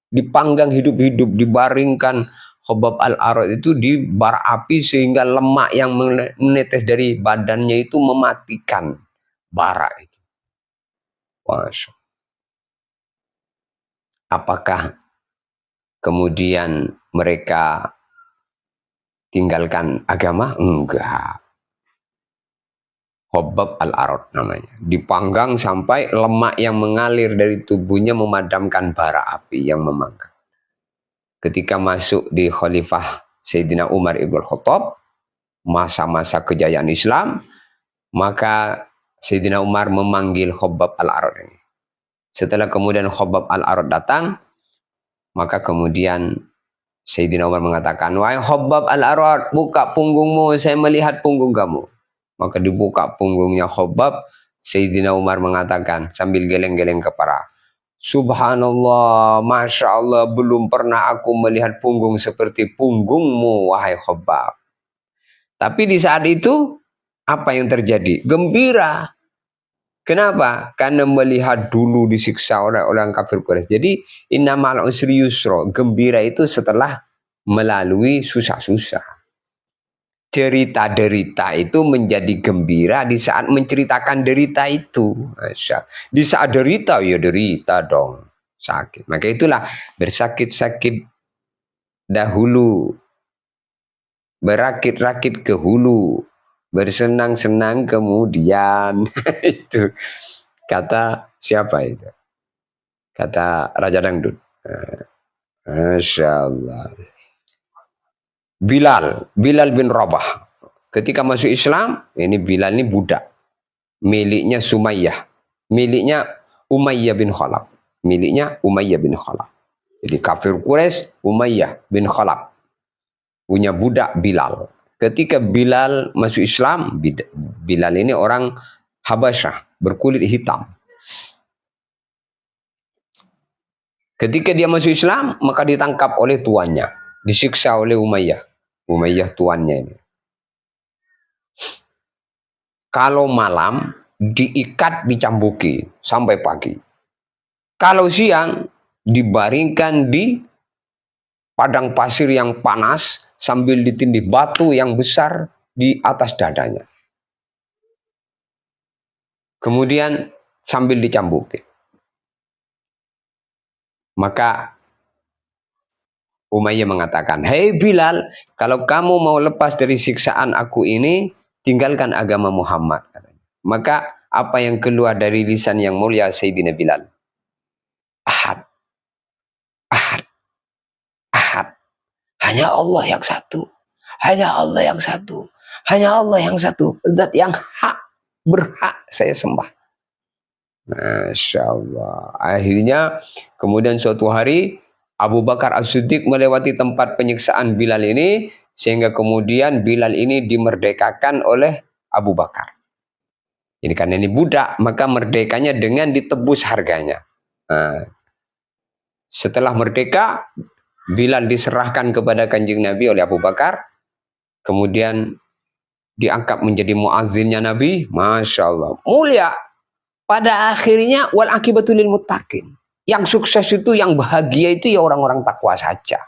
Dipanggang hidup-hidup, dibaringkan Khabbab Al-Arad itu di bara api sehingga lemak yang menetes dari badannya itu mematikan bara itu. Masya. Apakah kemudian mereka tinggalkan agama? Enggak. Khabbab Al-Arad namanya. Dipanggang sampai lemak yang mengalir dari tubuhnya memadamkan bara api yang memanggang. Ketika masuk di Khalifah Sayyidina Umar ibn Khattab, masa-masa kejayaan Islam, maka Sayyidina Umar memanggil Khabbab Al-Arad ini. Setelah kemudian Khabbab Al-Arad datang, maka kemudian Sayyidina Umar mengatakan, wahai Khabbab Al-Arad, buka punggungmu, saya melihat punggung kamu. Maka dibuka punggungnya Khabbab. Sayyidina Umar mengatakan sambil geleng-geleng kepala, Subhanallah, Masya Allah, belum pernah aku melihat punggung seperti punggungmu, wahai Khabbab. Tapi di saat itu, apa yang terjadi? Gembira. Kenapa? Karena melihat dulu disiksa oleh orang kafir Quraisy. Jadi innamal usri yusra, gembira itu setelah melalui susah-susah. Cerita derita itu menjadi gembira di saat menceritakan derita itu. Masya. Di saat derita ya derita dong, sakit. Maka itulah bersakit-sakit dahulu, berakit-rakit ke hulu, bersenang-senang kemudian. Itu kata siapa itu? Kata Raja Dangdut. Masya Allah. Bilal bin Rabah. Ketika masuk Islam, ini Bilal ini budak. Miliknya Sumayyah. Miliknya Umayyah bin Khalaf. Miliknya Umayyah bin Khalaf. Jadi kafir Quraisy, Umayyah bin Khalaf. Punya budak Bilal. Ketika Bilal masuk Islam, Bilal ini orang Habasyah, berkulit hitam. Ketika dia masuk Islam, maka ditangkap oleh tuannya. Disiksa oleh Umayyah. Umayyah tuannya ini. Kalau malam, diikat, dicambuki sampai pagi. Kalau siang, dibaringkan di padang pasir yang panas sambil ditindih batu yang besar di atas dadanya. Kemudian sambil dicambuki. Maka Umayyah mengatakan, "Hei Bilal, kalau kamu mau lepas dari siksaan aku ini, tinggalkan agama Muhammad." Maka apa yang keluar dari lisan yang mulia Sayyidina Bilal? Ahad, ahad, ahad. Hanya Allah yang satu. Hanya Allah yang satu. Hanya Allah yang satu. Zat yang hak, berhak saya sembah. Masya Allah. Akhirnya kemudian suatu hari Abu Bakar As-Siddiq melewati tempat penyiksaan Bilal ini, sehingga kemudian Bilal ini dimerdekakan oleh Abu Bakar. Ini karena ini budak, maka merdekanya dengan ditebus harganya. Nah, setelah merdeka, Bilal diserahkan kepada Kanjeng Nabi oleh Abu Bakar, kemudian diangkat menjadi muazzinnya Nabi. Masya Allah, mulia. Pada akhirnya wal akibatul lil muttaqin. Yang sukses itu, yang bahagia itu ya orang-orang takwa saja.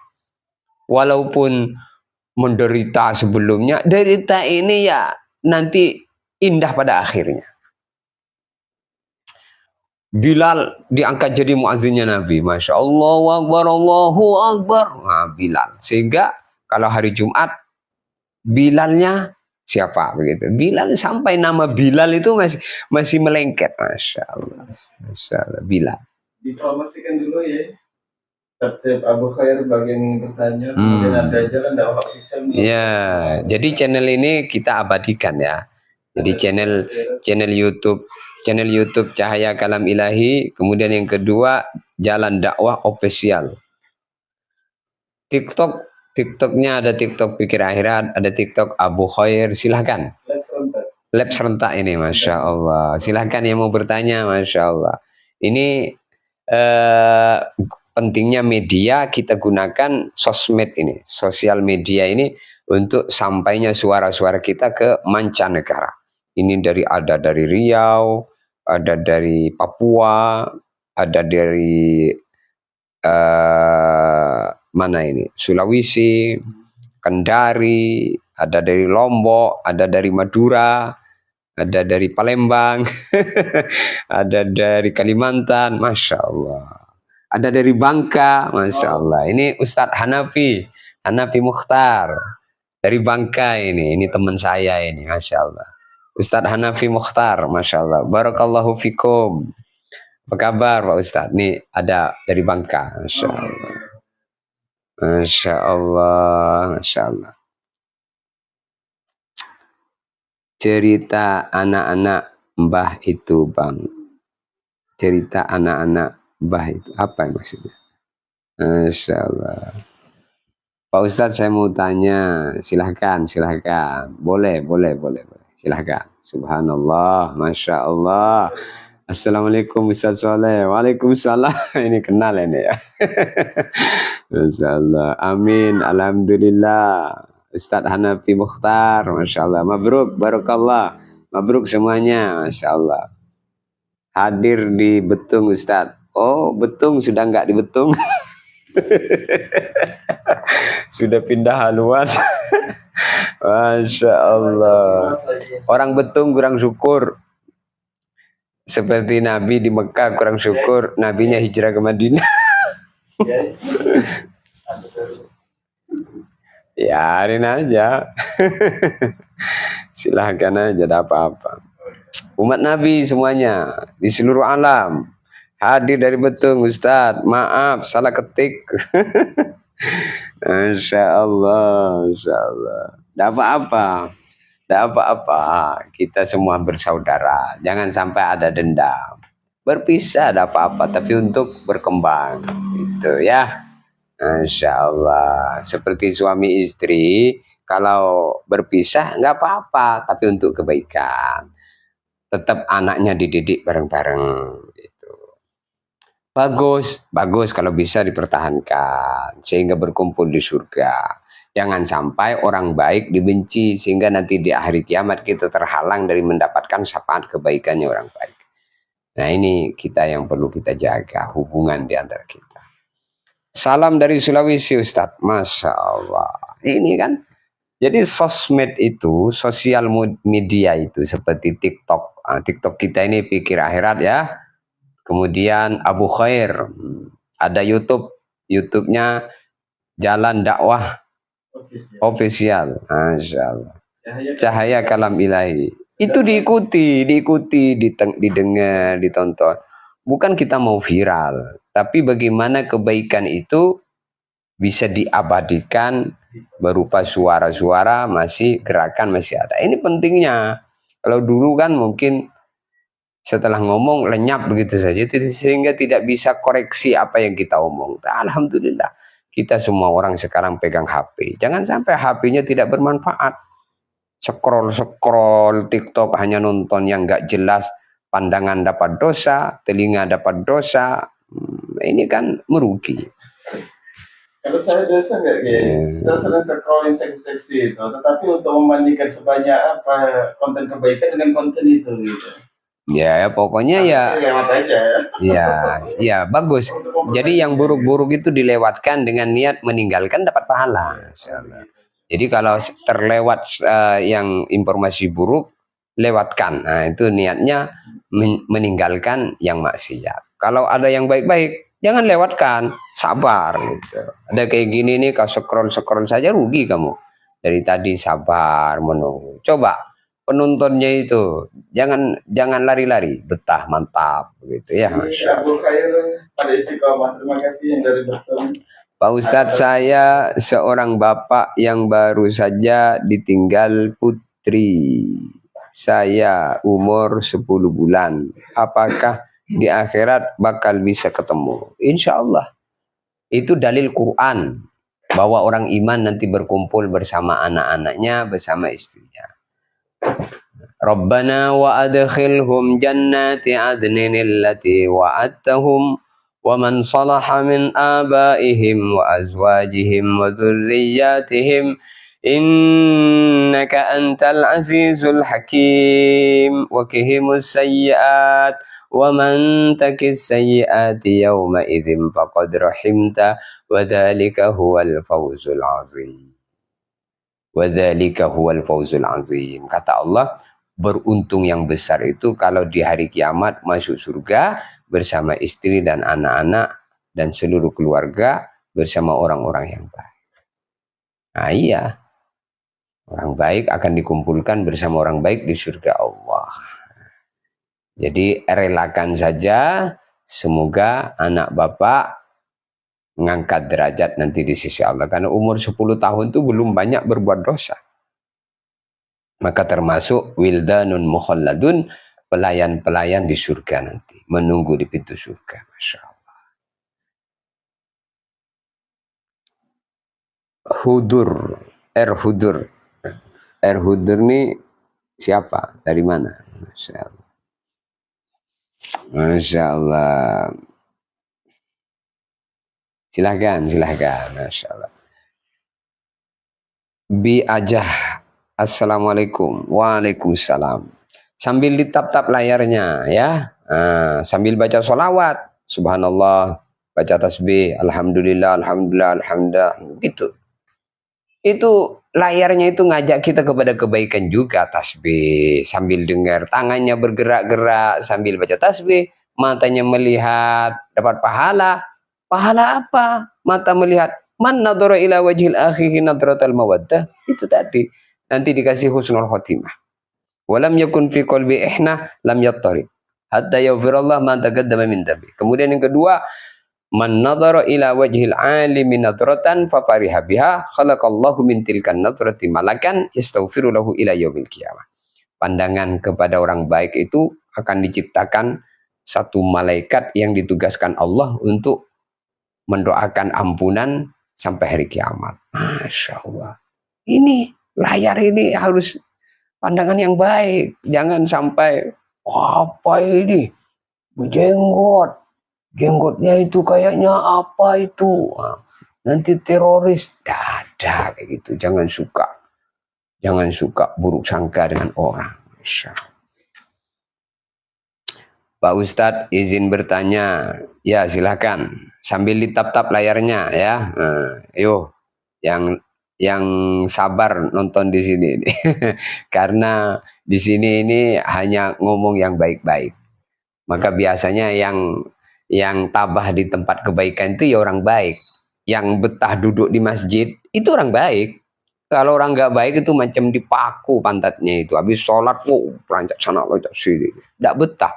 Walaupun menderita sebelumnya, derita ini ya nanti indah pada akhirnya. Bilal diangkat jadi muazzinnya Nabi. Masya Allah, Akbar, Allahu Akbar. Nah, Bilal. Sehingga kalau hari Jumat, Bilalnya siapa begitu? Bilal, sampai nama Bilal itu masih melengket. Masya Allah. Masya Allah, Bilal. Dipromosikan dulu ya. Tertib Abu Khair bagian bertanya, kemudian ada jalan dakwah Islam. Ya, jadi channel ini kita abadikan ya. Jadi channel YouTube Cahaya Kalam Ilahi, kemudian yang kedua Jalan Dakwah Official. TikToknya ada TikTok Pikir Akhirat, ada TikTok Abu Khair, silahkan. Lab serentak ini, Masya Allah. Silahkan yang mau bertanya, Masya Allah. Ini pentingnya media, kita gunakan sosmed ini, sosial media ini untuk sampainya suara-suara kita ke mancanegara. Ini ada dari Riau, ada dari Papua, ada dari mana ini? Sulawesi, Kendari, ada dari Lombok, ada dari Madura, ada dari Palembang, ada dari Kalimantan, Masya Allah. Ada dari Bangka, Masya Allah. Ini Ustadz Hanafi Mukhtar. Dari Bangka ini teman saya ini, Masya Allah. Ustadz Hanafi Mukhtar, Masya Allah. Barakallahu fikum. Apa kabar Pak Ustadz? Ini ada dari Bangka, Masya Allah. Masya Allah, Masya Allah. Cerita anak-anak Mbah itu, Bang. Cerita anak-anak Mbah itu apa maksudnya? Masya Allah. Pak Ustadz, saya mau tanya, silahkan. Boleh. Silahkan. Subhanallah, Masya Allah. Assalamualaikum Ustadz Soleh. Waalaikumsalam. Ini kenal ini ya. Masya Allah. Amin. Alhamdulillah. Ustadz Hanafi Mukhtar. Masya Allah. Mabruk. Barakallah. Mabruk semuanya. Masya Allah. hadir di Betung Ustadz. Oh, Betung sudah nggak di Betung. Sudah pindah haluan. Masya Allah. Orang Betung kurang syukur. Seperti Nabi di Mekah kurang syukur. Nabinya hijrah ke Madinah. Biarin aja. Silahkan aja, ada apa-apa. Umat Nabi semuanya di seluruh alam hadir dari Betung Ustadz. Maaf salah ketik. Masya Allah, Masya Allah. Tidak apa-apa, tidak apa-apa. Kita semua bersaudara. Jangan sampai ada dendam. Berpisah ada apa-apa, tapi untuk berkembang. Itu ya. Masya Allah. Seperti suami istri, kalau berpisah nggak apa-apa, tapi untuk kebaikan. Tetap anaknya dididik bareng-bareng. Gitu. Bagus, bagus kalau bisa dipertahankan sehingga berkumpul di surga. Jangan sampai orang baik dibenci sehingga nanti di hari kiamat kita terhalang dari mendapatkan syafaat kebaikannya orang baik. Nah ini kita yang perlu kita jaga hubungan di antara kita. Salam dari Sulawesi Ustadz. Masya Allah. Ini kan. Jadi sosmed itu, sosial media itu seperti TikTok. TikTok kita ini pikir akhirat ya. Kemudian Abu Khair. Ada YouTube-nya Jalan Dakwah Official. Masya Allah. Cahaya Kalam Ilahi. Itu diikuti, didengar, ditonton. Bukan kita mau viral, tapi bagaimana kebaikan itu bisa diabadikan berupa suara-suara, masih gerakan masih ada. Ini pentingnya. Kalau dulu kan mungkin setelah ngomong lenyap begitu saja, sehingga tidak bisa koreksi apa yang kita omong. Alhamdulillah, kita semua orang sekarang pegang HP. Jangan sampai HP-nya tidak bermanfaat. Scroll TikTok hanya nonton yang nggak jelas, pandangan dapat dosa, telinga dapat dosa. Ini kan merugi. Kalau saya dosa nggak saya sering scrolling seksi-seksi itu, tetapi untuk membandingkan sebanyak apa konten kebaikan dengan konten itu gitu. Ya, pokoknya ya. Lewat aja. Ya, bagus. Jadi yang buruk-buruk itu dilewatkan dengan niat meninggalkan dapat pahala. Jadi kalau terlewat yang informasi buruk, lewatkan. Nah, itu niatnya meninggalkan yang maksiat. Kalau ada yang baik-baik, jangan lewatkan, sabar gitu. Ada kayak gini nih, kalau scroll saja rugi kamu. Dari tadi sabar menunggu. Coba penontonnya itu jangan lari-lari, betah mantap begitu ya. Abu Khair pada istiqomah. Terima kasih yang dari Betung. Pak Ustadz, saya seorang bapak yang baru saja ditinggal putri. Saya umur 10 bulan. Apakah di akhirat bakal bisa ketemu? Insya Allah. Itu dalil Quran. Bahwa orang iman nanti berkumpul bersama anak-anaknya, bersama istrinya. Rabbana wa adkhilhum jannati adnin allati wa'adtahum ومن صلح من آبائهم وأزواجهم وذرياتهم إنك أنت العزيز الحكيم وقهم السيئات ومن تك السيئات يومئذ فقد رحمته وذلك هو الفوز العظيم. Kata Allah, beruntung yang besar itu kalau di hari kiamat masuk surga bersama istri dan anak-anak dan seluruh keluarga bersama orang-orang yang baik. Nah iya, orang baik akan dikumpulkan bersama orang baik di surga Allah. Jadi relakan saja, semoga anak bapak mengangkat derajat nanti di sisi Allah. Karena umur 10 tahun itu belum banyak berbuat dosa. Maka termasuk wildanun mukhalladun, pelayan-pelayan di surga nanti, menunggu di pintu surga. Masya Allah. Hudur, Hudur. Hudur ini siapa? Dari mana? Masya Allah. Masya Allah. Silahkan. Masya Allah. Bi Ajah. Assalamualaikum. Waalaikumsalam. Sambil ditap-tap layarnya ya. Sambil baca sholawat, subhanallah, baca tasbih, alhamdulillah, alhamdulillah, alhamdulillah, gitu. Itu layarnya itu ngajak kita kepada kebaikan juga, tasbih sambil dengar, tangannya bergerak-gerak sambil baca tasbih, matanya melihat, dapat pahala. Pahala apa? Mata melihat, man nadhara ila wajhil akhihi nadratal mawaddah, itu tadi. Nanti dikasih husnul khotimah. Walam yakun fi qalbi ihna lam yattari hatta yaghfirallah ma taqaddama min dhanbi. Kemudian yang kedua, man nadhara ila wajhil alimi nadratan fa fariha biha khalaqallahu min tilkan nadrati malakan yastaghfiru lahu ila yaumil qiyamah. Pandangan kepada orang baik itu akan diciptakan satu malaikat yang ditugaskan Allah untuk mendoakan ampunan sampai hari kiamat. Masya Allah. Ini layar ini harus pandangan yang baik. Jangan sampai apa ini berjenggot. Jenggotnya itu kayaknya apa itu? Nanti teroris. Ada kayak gitu. Jangan suka buruk sangka dengan orang. Masya Allah. Pak Ustadz izin bertanya. Ya silakan. Sambil ditap-tap layarnya ya. Ayo yang sabar nonton di sini. Karena di sini ini hanya ngomong yang baik-baik. Maka biasanya yang tabah di tempat kebaikan itu ya orang baik. Yang betah duduk di masjid itu orang baik. Kalau orang nggak baik itu macam dipaku pantatnya itu. Habis sholat, pelancat sana, pelancat sini. Nggak betah.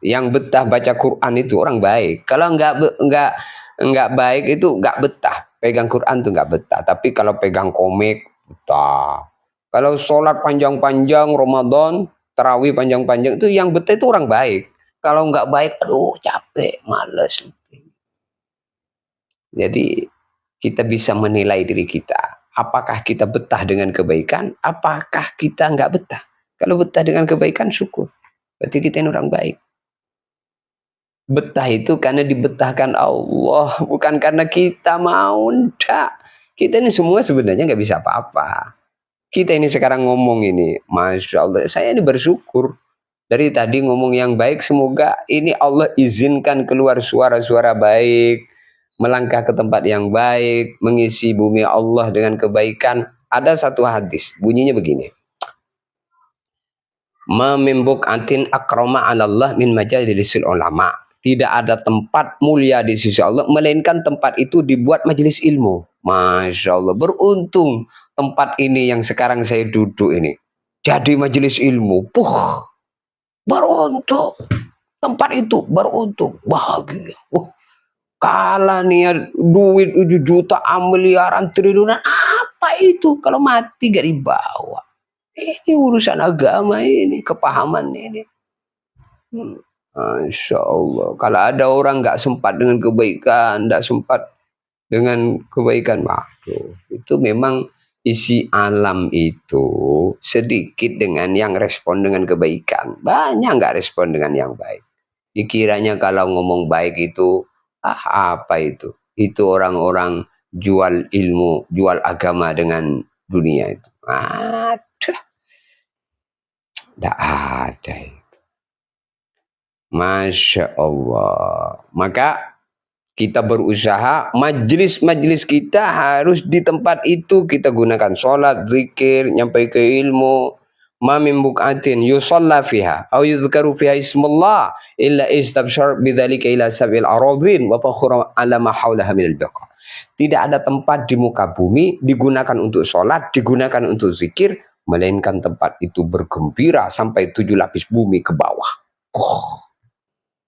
Yang betah baca Quran itu orang baik. Kalau nggak baik itu nggak betah. Pegang Quran tuh nggak betah. Tapi kalau pegang komik betah. Kalau sholat panjang-panjang Ramadan, tarawih panjang-panjang itu yang betah itu orang baik. Kalau nggak baik, aduh capek, males. Jadi kita bisa menilai diri kita. Apakah kita betah dengan kebaikan? Apakah kita nggak betah? Kalau betah dengan kebaikan, syukur. Berarti kita ini orang baik. Betah itu karena dibetahkan Allah, bukan karena kita mau. Enggak. Kita ini semua sebenarnya nggak bisa apa-apa. Kita ini sekarang ngomong ini, Masya Allah, saya ini bersyukur. Dari tadi ngomong yang baik, semoga ini Allah izinkan keluar suara-suara baik, melangkah ke tempat yang baik, mengisi bumi Allah dengan kebaikan. Ada satu hadis, bunyinya begini. Ma min buq'atin akrama 'ala Allah min majalisil ulama. Tidak ada tempat mulia di sisi Allah melainkan tempat itu dibuat majelis ilmu. Masya Allah, beruntung tempat ini yang sekarang saya duduk ini jadi majelis ilmu. Beruntung tempat itu, beruntung, bahagia. Kalah nih duit 7 juta, miliaran, triliunan, apa itu kalau mati gak dibawa? Ini urusan agama ini, kepahaman ini. Masya Allah. Kalau ada orang nggak sempat dengan kebaikan, nggak sempat dengan kebaikan, waduh, itu memang isi alam itu sedikit dengan yang respon dengan kebaikan. Banyak nggak respon dengan yang baik. Dikiranya kalau ngomong baik itu, apa itu? Itu orang-orang jual ilmu, jual agama dengan dunia itu. Tidak ada itu. Masya Allah. Maka kita berusaha, majelis-majelis kita harus di tempat itu kita gunakan sholat, zikir, nyampai ke ilmu. Ma min buq'atin yusalla fiha aw yuzkaru fiha ismullah illa istabshar bidzalika ila sabil aradhin wa fakhura ala ma haulaha minal baqa. Tidak ada tempat di muka bumi digunakan untuk sholat, digunakan untuk zikir, melainkan tempat itu bergembira sampai 7 lapis bumi ke bawah.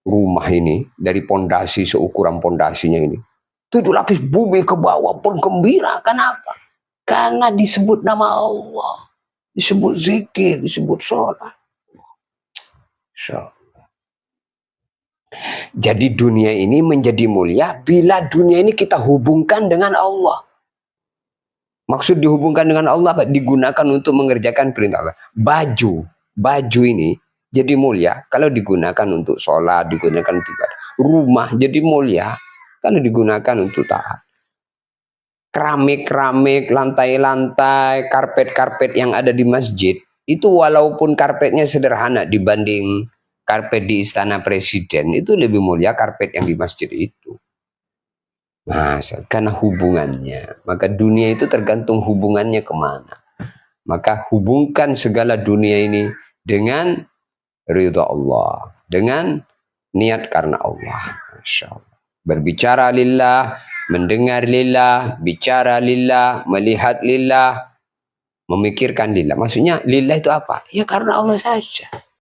Rumah ini dari pondasi seukuran pondasinya ini 7 lapis bumi ke bawah bergembira. Kenapa? Karena disebut nama Allah, disebut zikir, disebut sholat. Jadi dunia ini menjadi mulia bila dunia ini kita hubungkan dengan Allah. Maksud dihubungkan dengan Allah apa? Digunakan untuk mengerjakan perintah Allah. Baju ini jadi mulia kalau digunakan untuk sholat, digunakan untuk ibadah. Rumah jadi mulia kalau digunakan untuk taat. Keramik-keramik, lantai-lantai, karpet-karpet yang ada di masjid, itu walaupun karpetnya sederhana dibanding karpet di istana presiden itu lebih mulia karpet yang di masjid itu. Nah, karena hubungannya. Maka dunia itu tergantung hubungannya kemana. Maka hubungkan segala dunia ini dengan ridha Allah. Dengan niat karena Allah. Masya Allah. Berbicara lillah, mendengar lillah, bicara lillah, melihat lillah, memikirkan lillah. Maksudnya lillah itu apa? Ya karena Allah saja.